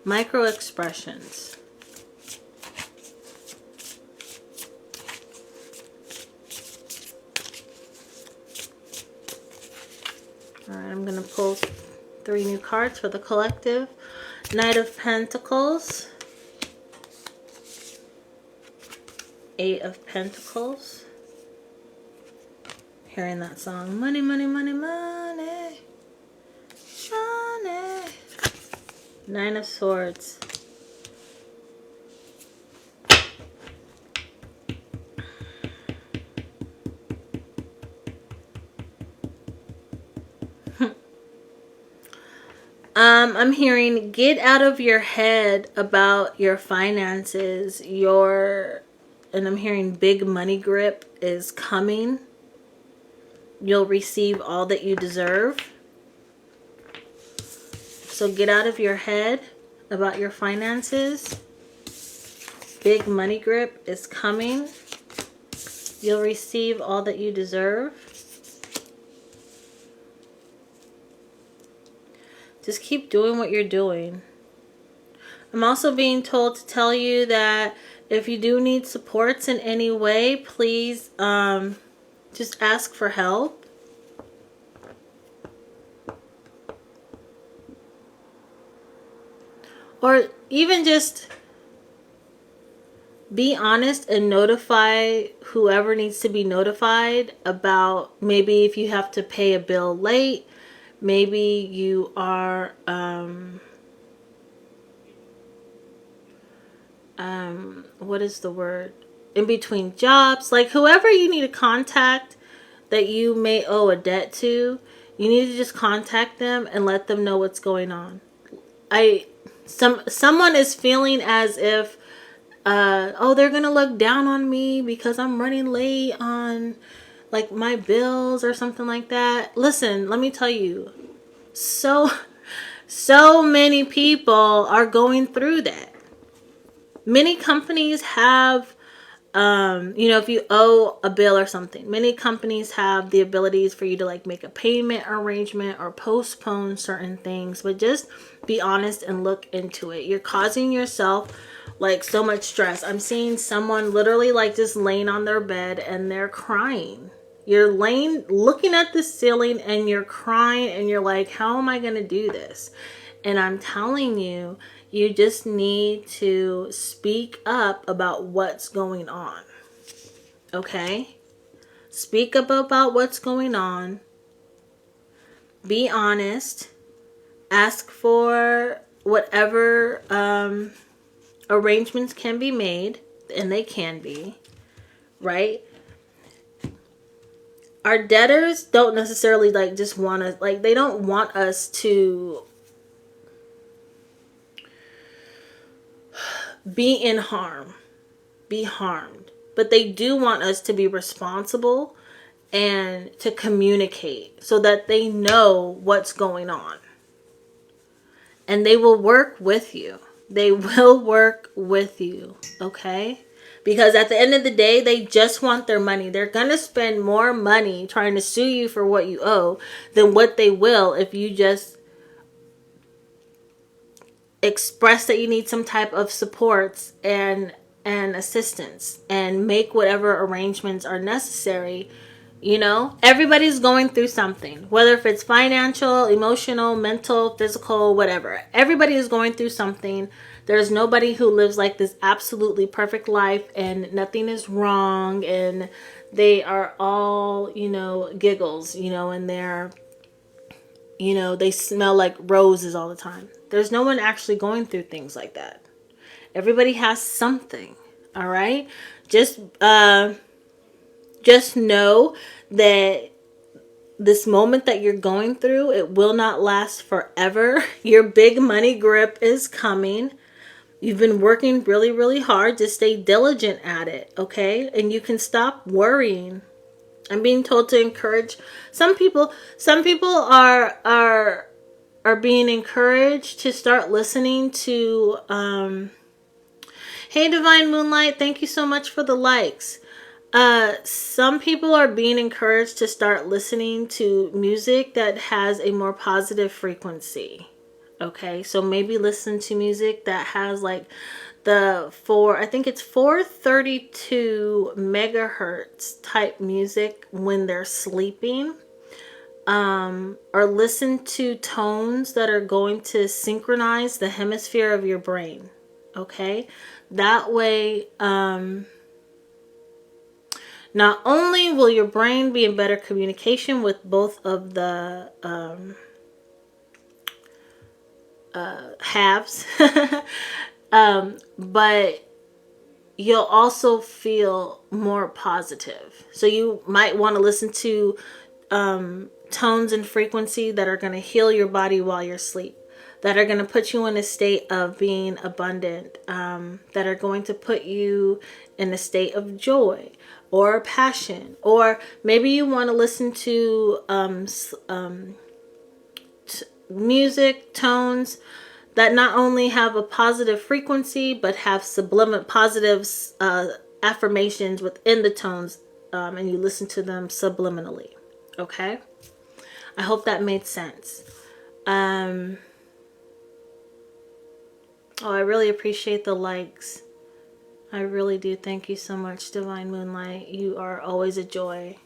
Micro expressions. Alright, I'm going to pull 3 new cards for the collective. Knight of Pentacles. 8 of Pentacles. Hearing that song. Money, money, money, money. Money. 9 of Swords. I'm hearing, get out of your head about your finances. And I'm hearing big money grip is coming. You'll receive all that you deserve. So get out of your head about your finances. Big money grip is coming. You'll receive all that you deserve. Just keep doing what you're doing. I'm also being told to tell you that if you do need supports in any way, please just ask for help. Or even just be honest and notify whoever needs to be notified about, maybe if you have to pay a bill late, maybe you are what is the word? In between jobs. Like whoever you need to contact that you may owe a debt to, you need to just contact them and let them know what's going on. Someone is feeling as if they're gonna look down on me because I'm running late on like my bills or something like that. Listen, let me tell you, so many people are going through that. Many companies have if you owe a bill or something, many companies have the abilities for you to like make a payment arrangement or postpone certain things, but just be honest and look into it. You're causing yourself like so much stress. I'm seeing someone literally like just laying on their bed and they're crying. You're looking at the ceiling and you're crying and you're like, how am I going to do this? And I'm telling you, you just need to speak up about what's going on. Okay? Speak up about what's going on. Be honest. Ask for whatever arrangements can be made, and they can be, right? Our debtors don't necessarily like just want us, like they don't want us to be in harm, be harmed. But they do want us to be responsible and to communicate so that they know what's going on. And they will work with you. They will work with you, okay? Because at the end of the day, they just want their money. They're going to spend more money trying to sue you for what you owe than what they will if you just express that you need some type of supports and assistance and make whatever arrangements are necessary You know, everybody's going through something, whether if it's financial, emotional, mental, physical, whatever. Everybody is going through something. There's nobody who lives like this absolutely perfect life and nothing is wrong and they are all, you know, giggles, you know, and they're, you know, they smell like roses all the time. There's no one actually going through things like that. Everybody has something, all right? Just know that this moment that you're going through, it will not last forever. Your big money grip is coming. You've been working really, really hard to stay diligent at it, okay? And you can stop worrying. I'm being told to encourage some people. Some people are being encouraged to start listening to hey Divine Moonlight, thank you so much for the likes. Some people are being encouraged to start listening to music that has a more positive frequency. Okay, so maybe listen to music that has like I think it's 432 megahertz type music when they're sleeping. Or listen to tones that are going to synchronize the hemisphere of your brain. Okay, that way, not only will your brain be in better communication with both of the halves, but you'll also feel more positive. So you might want to listen to tones and frequency that are going to heal your body while you're asleep, that are going to put you in a state of being abundant, that are going to put you in a state of joy or passion. Or maybe you want to listen to music tones that not only have a positive frequency but have subliminal positive affirmations within the tones, and you listen to them subliminally. Okay, I hope that made sense. Oh, I really appreciate the likes. I really do. Thank you so much, Divine Moonlight. You are always a joy.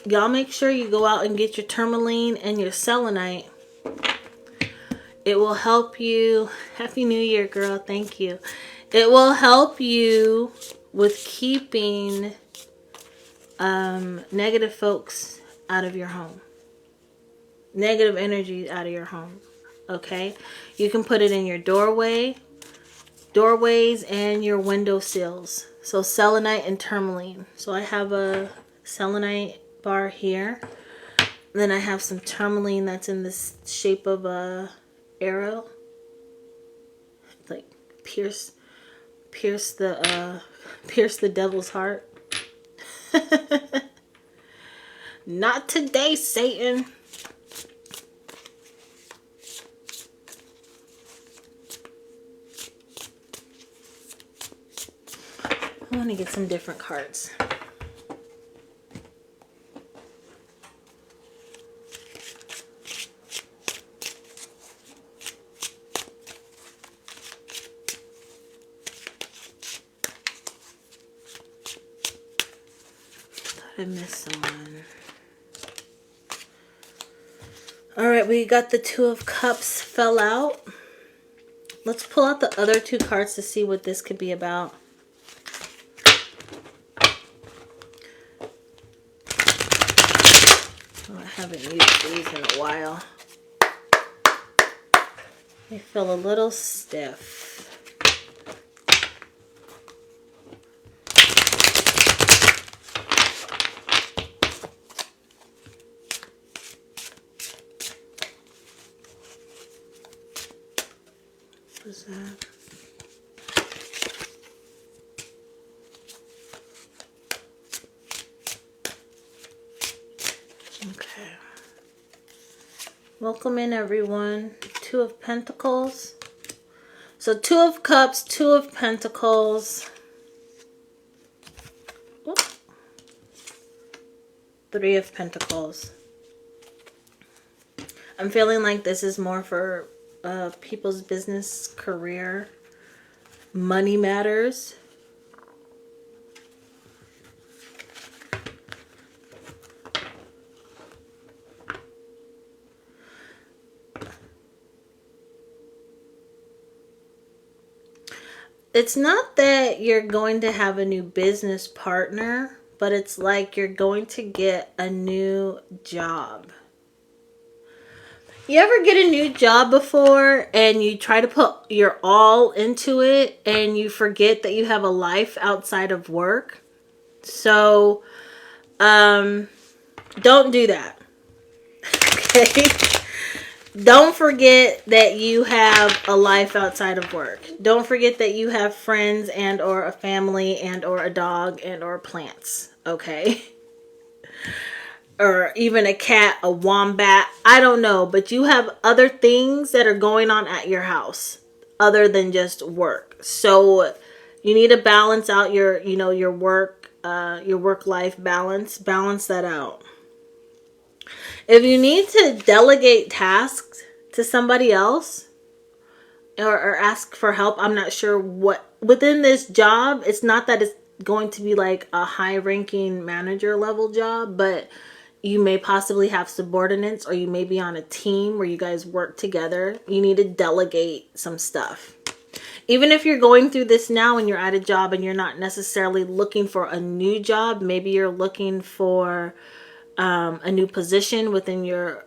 Y'all make sure you go out and get your tourmaline and your selenite. It will help you. Happy New Year, girl. Thank you. It will help you with keeping negative folks out of your home. Negative energy out of your home. Okay? You can put it in your doorways and your window sills. So selenite and tourmaline. So I have a selenite bar here. Then I have some tourmaline that's in this shape of a arrow. Like pierce the devil's heart. Not today, Satan. I want to get some different cards. I missed someone. Alright, we got the Two of Cups fell out. Let's pull out the other two cards to see what this could be about. Oh, I haven't used these in a while. They feel a little stiff. What is that? Okay. Welcome in, everyone. Two of Pentacles. So Two of Cups, Two of Pentacles. Oops. Three of Pentacles. I'm feeling like this is more for people's business, career, money matters. It's not that you're going to have a new business partner, but it's like you're going to get a new job. You ever get a new job before and you try to put your all into it and you forget that you have a life outside of work? So, don't do that. Okay? Don't forget that you have a life outside of work. Don't forget that you have friends and or a family and or a dog and or plants. Okay? Or even a cat, a wombat. I don't know. But you have other things that are going on at your house other than just work. So you need to balance out your, your work-life balance. Balance that out. If you need to delegate tasks to somebody else or ask for help, I'm not sure what within this job, it's not that it's going to be like a high ranking manager level job, but you may possibly have subordinates or you may be on a team where you guys work together. You need to delegate some stuff. Even if you're going through this now and you're at a job and you're not necessarily looking for a new job, maybe you're looking for a new position within your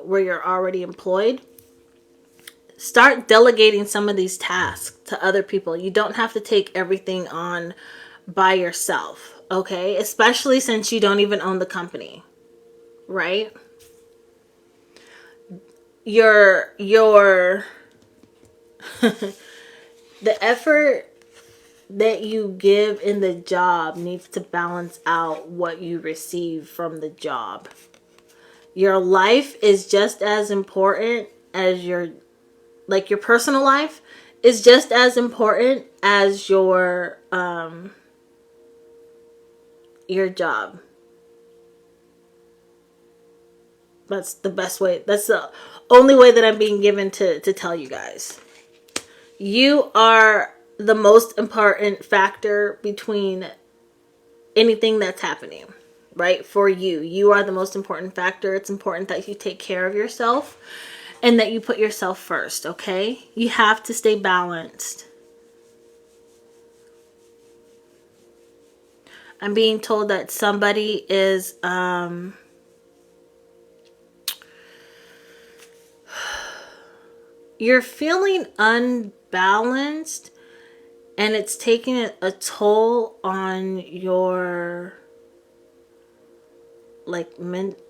where you're already employed. Start delegating some of these tasks to other people. You don't have to take everything on by yourself, okay? Especially since you don't even own the company, right? Your the effort that you give in the job needs to balance out what you receive from the job. Your life is just as important as your personal life is just as important as your job. That's the best way. That's the only way that I'm being given to tell you guys. You are the most important factor between anything that's happening, right? For you. You are the most important factor. It's important that you take care of yourself and that you put yourself first, okay? You have to stay balanced. I'm being told that somebody is you're feeling unbalanced and it's taking a toll on your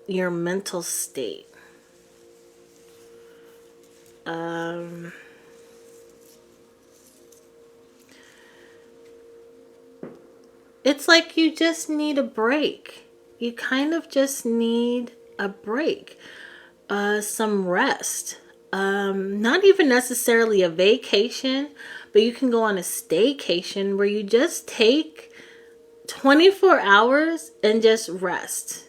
your mental state. It's like you just need a break. You kind of just need a break. Some rest. Not even necessarily a vacation, but you can go on a staycation where you just take 24 hours and just rest.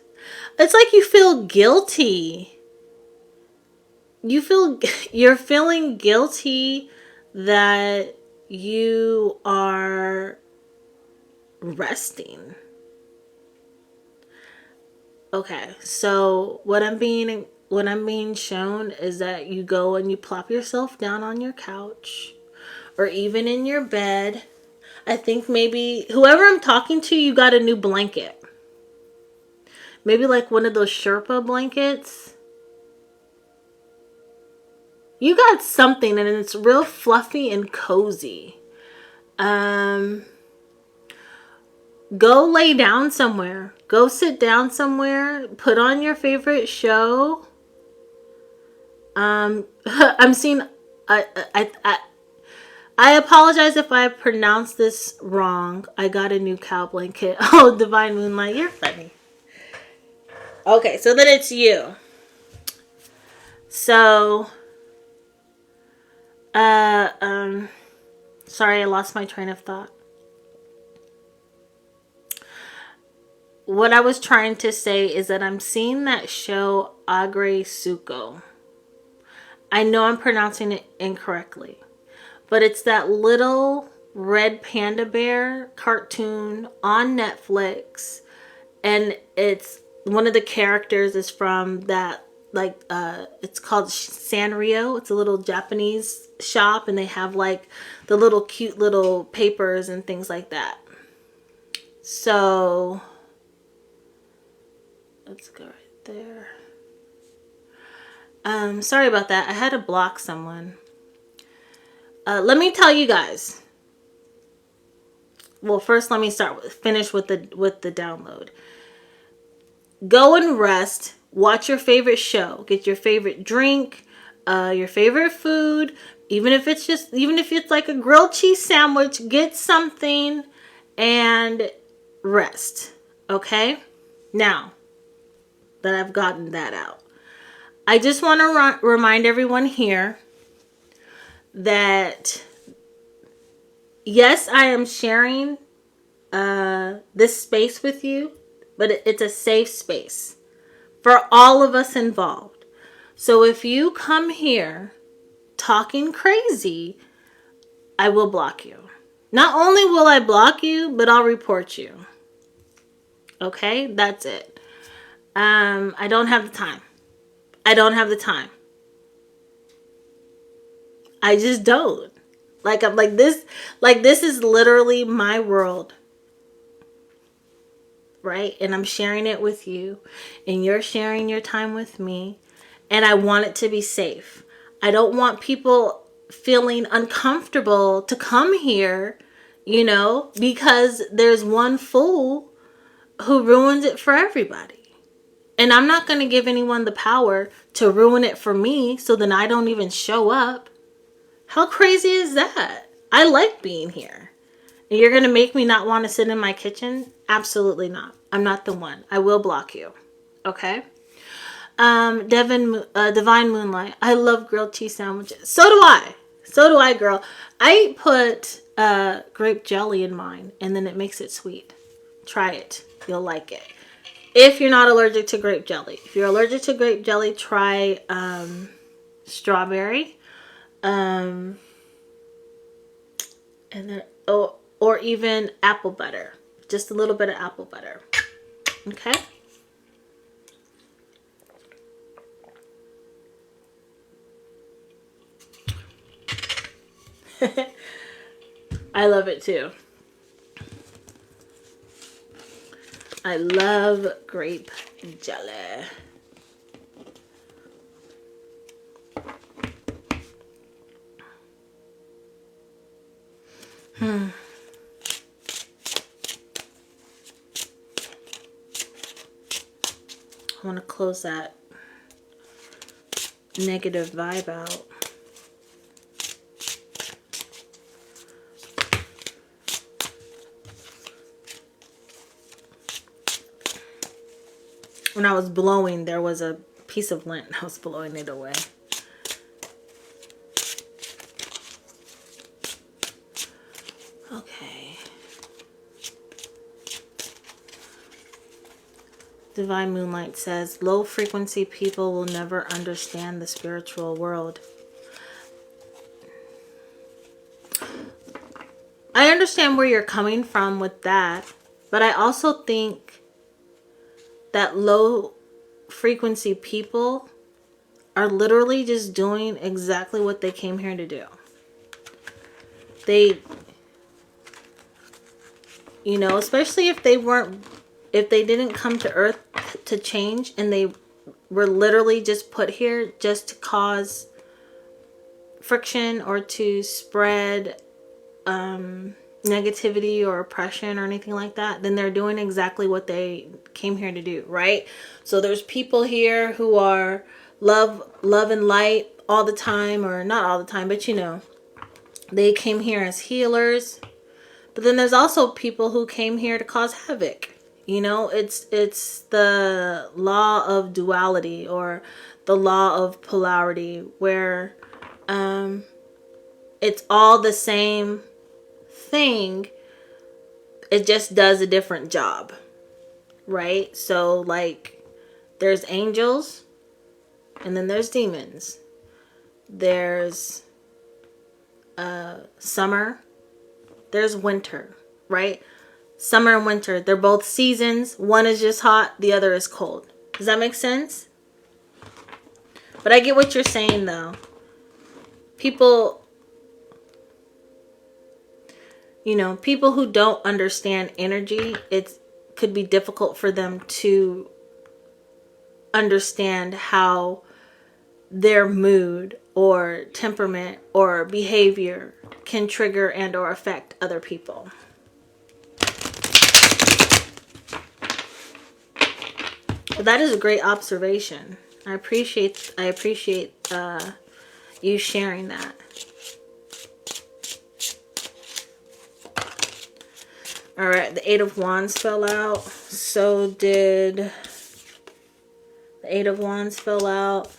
It's like you feel guilty. You're feeling guilty that you are resting. Okay, so what I'm being shown is that you go and you plop yourself down on your couch or even in your bed. I think maybe whoever I'm talking to, you got a new blanket. Maybe like one of those Sherpa blankets. You got something and it's real fluffy and cozy. Go lay down somewhere. Go sit down somewhere. Put on your favorite show. I'm seeing. I apologize if I pronounced this wrong. I got a new cow blanket. Oh, Divine Moonlight, you're funny. Okay, so then it's you. So, sorry, I lost my train of thought. what I was trying to say is that I'm seeing that show Agre Suko. I know I'm pronouncing it incorrectly, but it's that little red panda bear cartoon on Netflix, and it's one of the characters is from that, like, it's called Sanrio. It's a little Japanese shop, and they have like the little cute little papers and things like that. So let's go right there. Sorry about that. I had to block someone. Let me tell you guys. Well, first let me finish with the download. Go and rest. Watch your favorite show. Get your favorite drink, your favorite food. Even if it's like a grilled cheese sandwich, get something and rest. Okay? Now that I've gotten that out, I just want to remind everyone here that yes, I am sharing this space with you, but it's a safe space for all of us involved. So if you come here talking crazy, I will block you. Not only will I block you, but I'll report you. Okay? That's it. I don't have the time. I don't have the time. I just don't. Like, I'm like this is literally my world. Right? And I'm sharing it with you, and you're sharing your time with me, and I want it to be safe. I don't want people feeling uncomfortable to come here, because there's one fool who ruins it for everybody. And I'm not going to give anyone the power to ruin it for me so then I don't even show up. How crazy is that? I like being here. And you're going to make me not want to sit in my kitchen? Absolutely not. I'm not the one. I will block you. Okay? Divine Moonlight. I love grilled cheese sandwiches. So do I. So do I, girl. I put grape jelly in mine, and then it makes it sweet. Try it. You'll like it. If you're not allergic to grape jelly. If you're allergic to grape jelly, try strawberry. And then, or even apple butter. Just a little bit of apple butter. Okay? I love it too. I love grape jelly. I want to close that negative vibe out. When I was blowing, there was a piece of lint. I was blowing it away. Okay. Divine Moonlight says, low frequency people will never understand the spiritual world. I understand where you're coming from with that, but I also think that low frequency people are literally just doing exactly what they came here to do. They, especially if they didn't come to Earth to change, and they were literally just put here just to cause friction or to spread negativity or oppression or anything like that, then they're doing exactly what they came here to do, right? So there's people here who are love and light all the time, or not all the time, but they came here as healers. But then there's also people who came here to cause havoc. It's the law of duality, or the law of polarity, where it's all the same thing. It just does a different job. right? So like there's angels and then there's demons. There's summer, there's winter, right? Summer and winter, they're both seasons. One is just hot, the other is cold. Does that make sense? But I get what you're saying though. People, people who don't understand energy, it could be difficult for them to understand how their mood or temperament or behavior can trigger and or affect other people. But that is a great observation. I appreciate you sharing that. All right, the Eight of Wands fell out. So did the Eight of Wands fell out.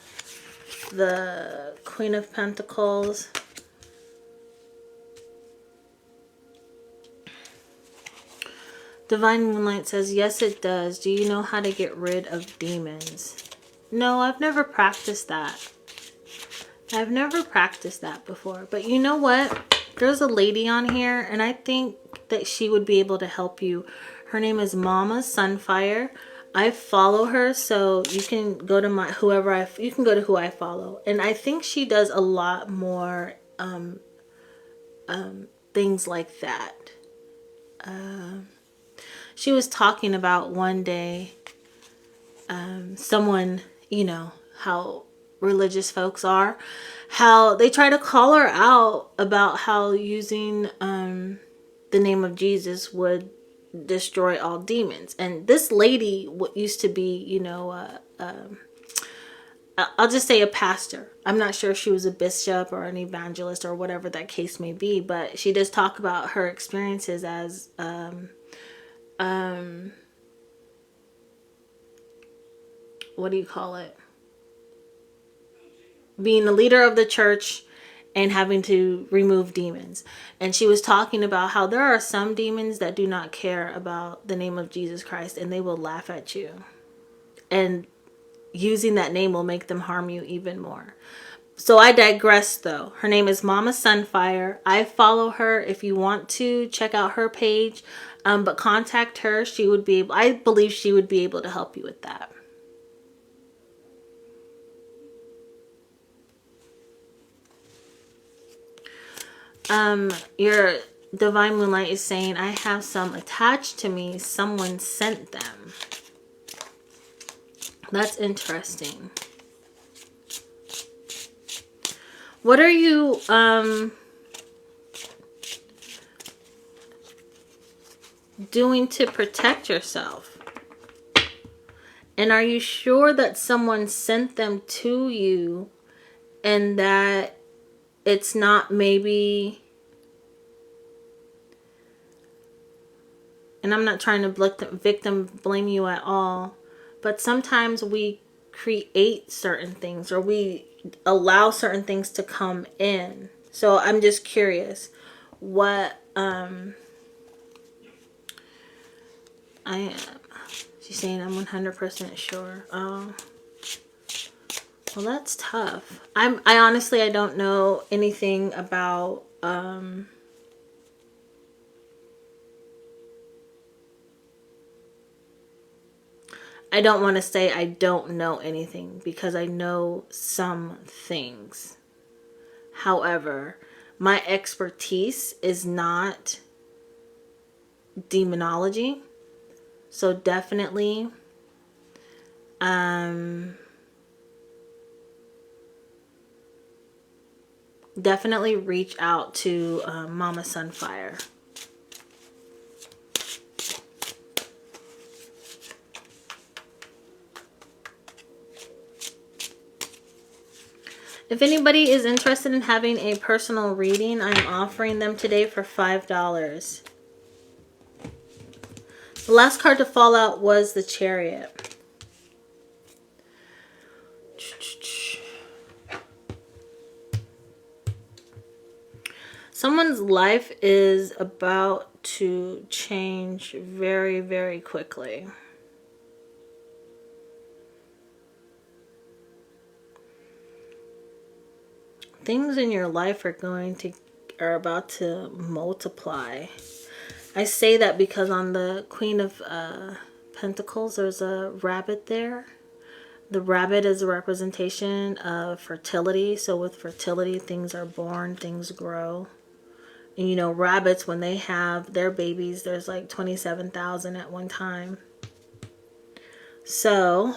The Queen of Pentacles. Divine Moonlight says, yes, it does. Do you know how to get rid of demons? No, I've never practiced that. I've never practiced that before. But you know what? There's a lady on here, and I think that she would be able to help you. Her name is Mama Sunfire. I follow her, so you can go to you can go to who I follow. And I think she does a lot more things like that. She was talking about one day, someone, how religious folks are, how they try to call her out about how using the name of Jesus would destroy all demons. And this lady used to be, I'll just say a pastor. I'm not sure if she was a bishop or an evangelist or whatever that case may be, but she does talk about her experiences as what do you call it? Being the leader of the church and having to remove demons. And she was talking about how there are some demons that do not care about the name of Jesus Christ, and they will laugh at you. And using that name will make them harm you even more. So I digress though. Her name is Mama Sunfire. I follow her. If you want to check out her page, but contact her. I believe she would be able to help you with that. Your Divine Moonlight is saying, I have some attached to me. Someone sent them. That's interesting. What are you, doing to protect yourself? And are you sure that someone sent them to you and that it's not maybe, and I'm not trying to victim blame you at all, but sometimes we create certain things or we allow certain things to come in. So I'm just curious what she's saying I'm 100% sure. Oh, well, that's tough. I honestly, I don't know anything about I don't want to say I don't know anything because I know some things. However, my expertise is not demonology. So definitely definitely reach out to Mama Sunfire. If anybody is interested in having a personal reading, I'm offering them today for $5. The last card to fall out was the Chariot. Someone's life is about to change very, very quickly. things in your life are about to multiply. I say that because on the Queen of Pentacles, there's a rabbit there. The rabbit is a representation of fertility. So with fertility, things are born, things grow. And you know, rabbits, when they have their babies, there's like 27,000 at one time. So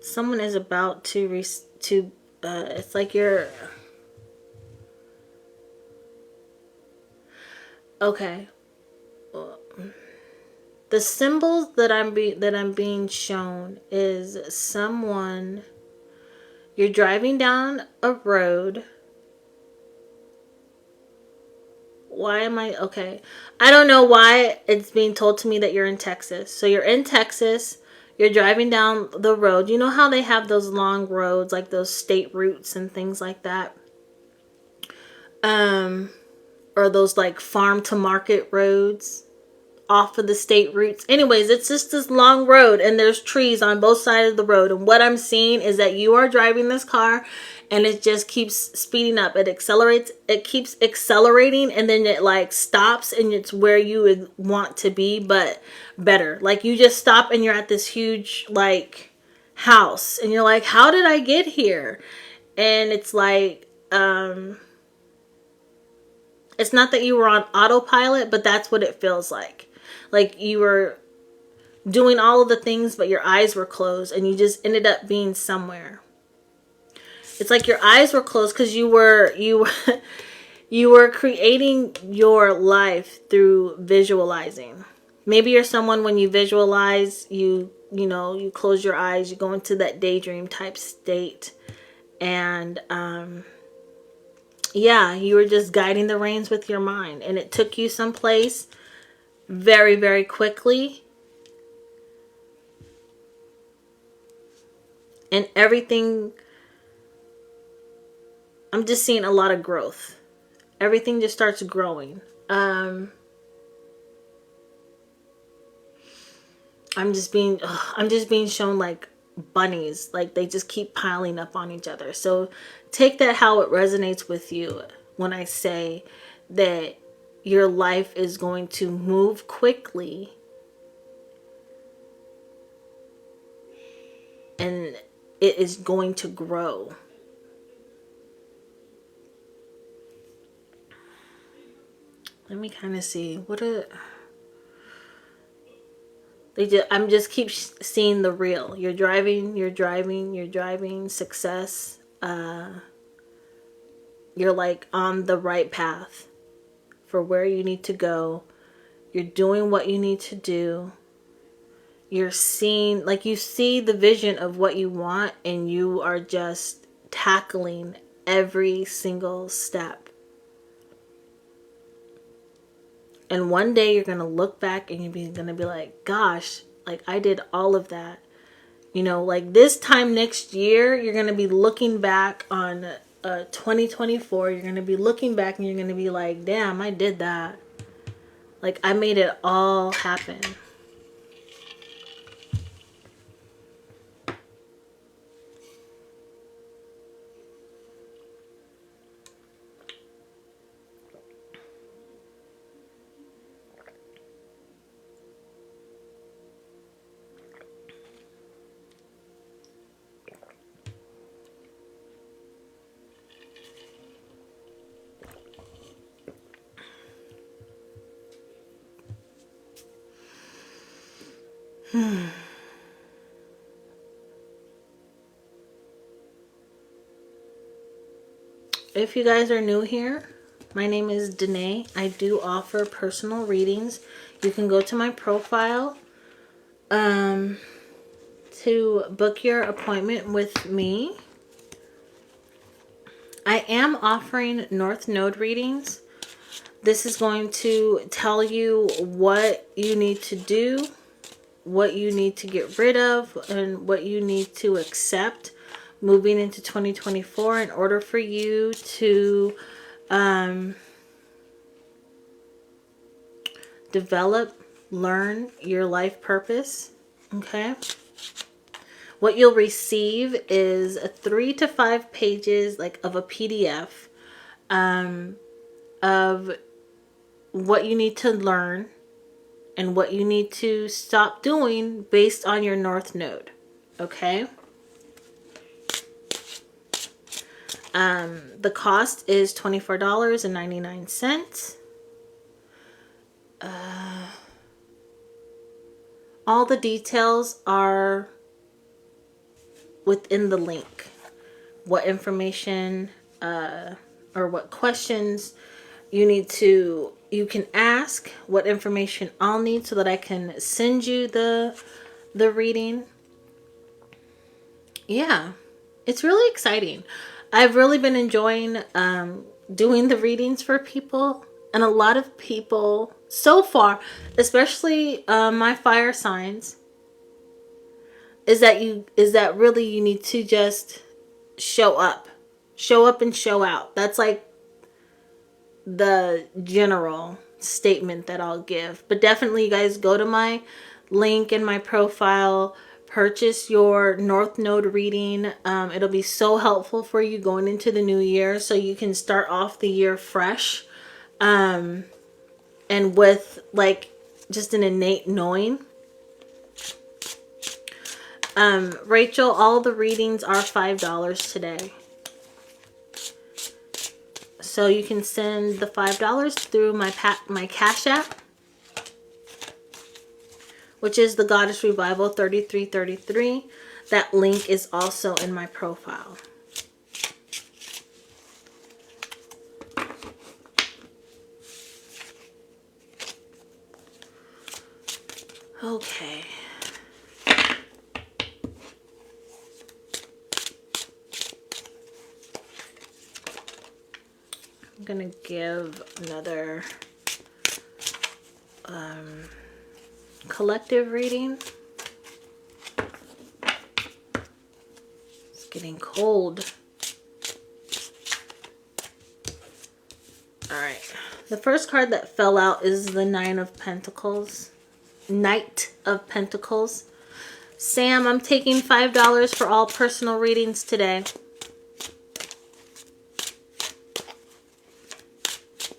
someone is about to it's like you're okay. The symbols that I'm being shown is someone, you're driving down a road. Why am I okay? I don't know why it's being told to me that you're in Texas. So you're in Texas, you're driving down the road. You know how they have those long roads, like those state routes and things like that? Or those like farm to market roads off of the state routes. Anyways, it's just this long road and there's trees on both sides of the road. And what I'm seeing is that you are driving this car and it just keeps speeding up. It accelerates. It keeps accelerating and then it like stops and it's where you would want to be, but better. Like you just stop and you're at this huge like house and you're like, how did I get here? And it's like, it's not that you were on autopilot, but that's what it feels like. Like you were doing all of the things, but your eyes were closed and you just ended up being somewhere. It's like your eyes were closed because you were creating your life through visualizing. Maybe you're someone when you visualize, you close your eyes, you go into that daydream type state. And yeah, you were just guiding the reins with your mind. And it took you someplace very, very quickly. And everything, I'm just seeing a lot of growth. Everything just starts growing. I'm just being shown like bunnies, like they just keep piling up on each other. So take that how it resonates with you when I say that your life is going to move quickly and it is going to grow. Let me kind of see I'm just keep seeing the real. You're driving, success. You're like on the right path for where you need to go. You're doing what you need to do. You're seeing, like you see the vision of what you want and you are just tackling every single step. And one day you're going to look back and you're going to be like, gosh, like I did all of that. You know, like this time next year, you're going to be looking back on 2024. You're going to be looking back and you're going to be like, damn, I did that. Like I made it all happen. If you guys are new here, my name is Danae. I do offer personal readings. You can go to my profile to book your appointment with me. I am offering North Node readings. This is going to tell you what you need to do, what you need to get rid of, and what you need to accept moving into 2024 in order for you to develop, learn your life purpose. Okay. What you'll receive is 3 to 5 pages like of a PDF of what you need to learn and what you need to stop doing based on your North Node. Okay? The cost is $24.99. All the details are within the link. What information or what questions you can ask, what information I'll need so that I can send you the reading. Yeah, it's really exciting. I've really been enjoying doing the readings for people, and a lot of people so far, especially my fire signs, is that really you need to just show up and show out. That's like the general statement that I'll give. But definitely, you guys go to my link in my profile, purchase your North Node reading. It'll be so helpful for you going into the new year, so you can start off the year fresh, and with like just an innate knowing. Rachel, all the readings are $5 today. So you can send the $5 through my Cash App, which is the Goddess Revival 3333. That link is also in my profile. Okay. I'm gonna give another collective reading. It's getting cold. All right. The first card that fell out is the Nine of Pentacles. Knight of Pentacles. Sam, I'm taking $5 for all personal readings today.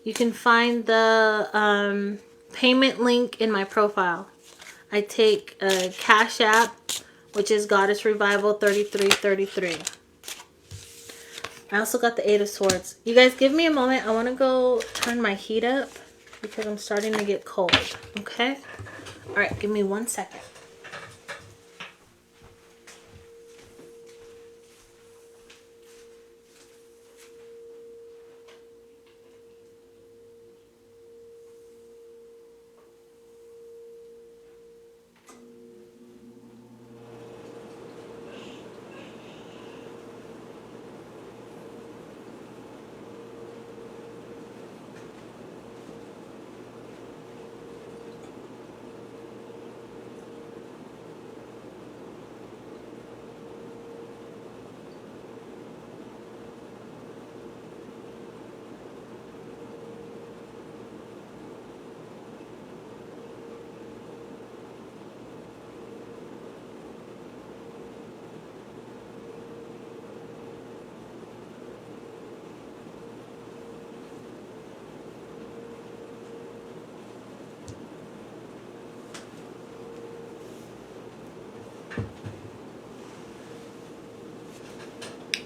You can find the payment link in my profile. I take a Cash App, which is Goddess Revival 3333. I also got the Eight of Swords. You guys, give me a moment. I want to go turn my heat up because I'm starting to get cold. Okay? All right, give me 1 second.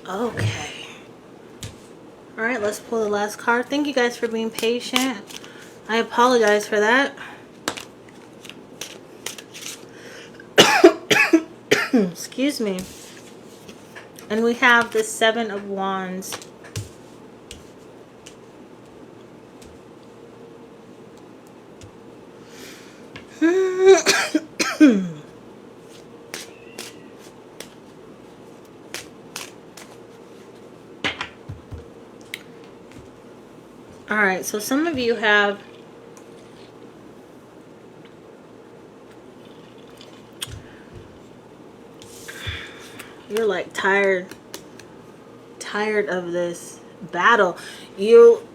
Okay. All right, let's pull the last card. Thank you guys for being patient. I apologize for that. Excuse me. And we have the Seven of Wands. All right, so some of you have you're like tired of this battle. You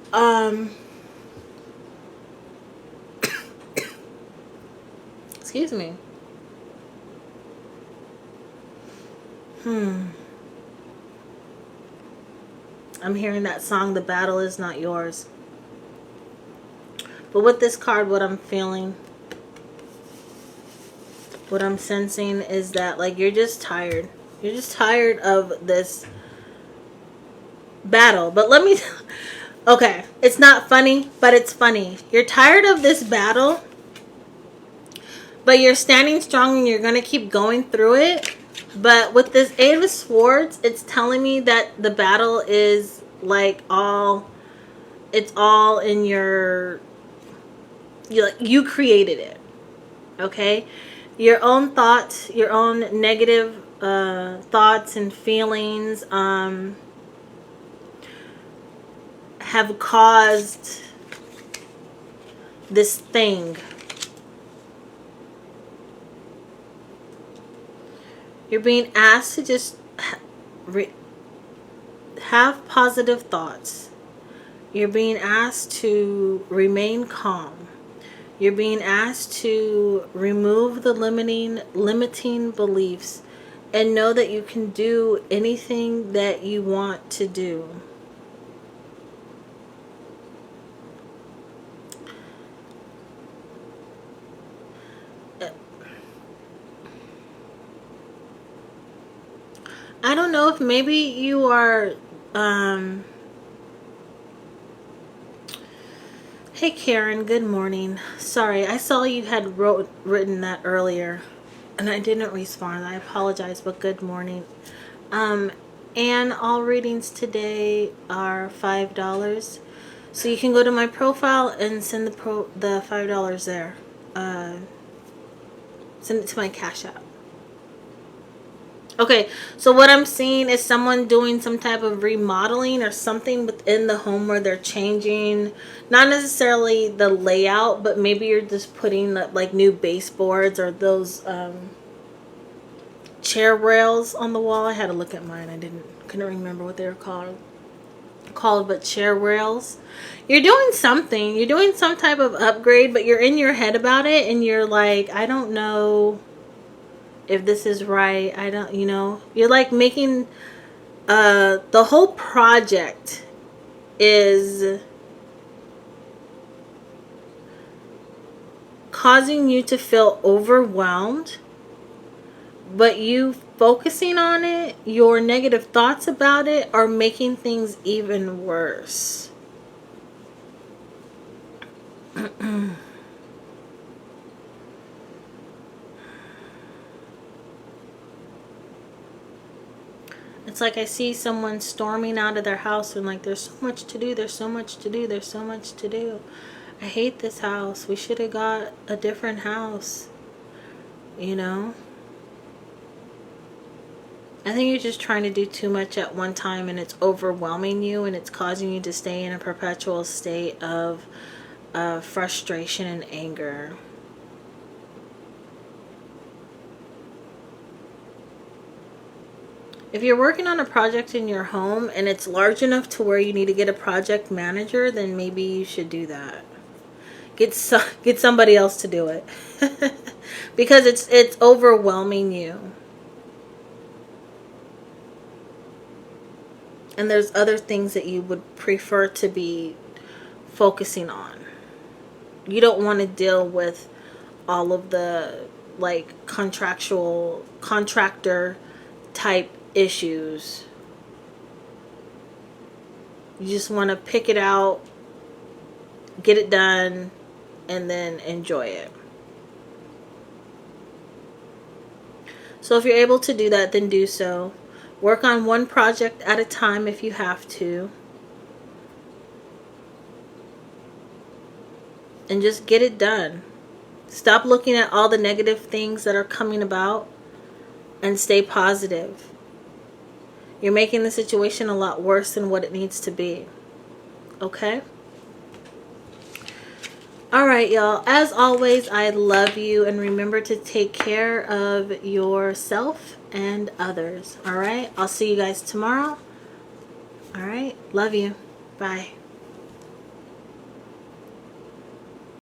excuse me. I'm hearing that song, The Battle Is Not Yours. But with this card, what I'm feeling, what I'm sensing is that, like, you're just tired. You're just tired of this battle. But let me... Okay, it's not funny, but it's funny. You're tired of this battle, but you're standing strong and you're going to keep going through it. But with this Eight of Swords, it's telling me that the battle is like it's all in your... You created it. Okay? Your own thoughts, your own negative thoughts and feelings have caused this thing. You're being asked to just have positive thoughts. You're being asked to remain calm. You're being asked to remove the limiting beliefs and know that you can do anything that you want to do. I don't know if maybe you are... Hey Karen, good morning. Sorry, I saw you had written that earlier and I didn't respond. I apologize, but good morning. And all readings today are $5. So you can go to my profile and send the $5 there. Send it to my Cash App. Okay, so what I'm seeing is someone doing some type of remodeling or something within the home where they're changing, not necessarily the layout, but maybe you're just putting like new baseboards or those chair rails on the wall. I had to look at mine. Couldn't remember what they were called, but chair rails. You're doing something. You're doing some type of upgrade, but you're in your head about it and you're like, I don't know if this is right. I don't, you're like making the whole project is causing you to feel overwhelmed, but you focusing on it, your negative thoughts about it are making things even worse. It's like I see someone storming out of their house and like, there's so much to do, there's so much to do, there's so much to do. I hate this house. We should have got a different house. I think you're just trying to do too much at one time and it's overwhelming you and it's causing you to stay in a perpetual state of frustration and anger. If you're working on a project in your home and it's large enough to where you need to get a project manager, then maybe you should do that. Get somebody else to do it. Because it's overwhelming you. And there's other things that you would prefer to be focusing on. You don't want to deal with all of the like contractor type issues. You just want to pick it out, get it done, and then enjoy it. So if you're able to do that, then do so. Work on one project at a time if you have to. And just get it done. Stop looking at all the negative things that are coming about and stay positive. You're making the situation a lot worse than what it needs to be. Okay? Alright, y'all. As always, I love you. And remember to take care of yourself and others. Alright? I'll see you guys tomorrow. Alright? Love you. Bye.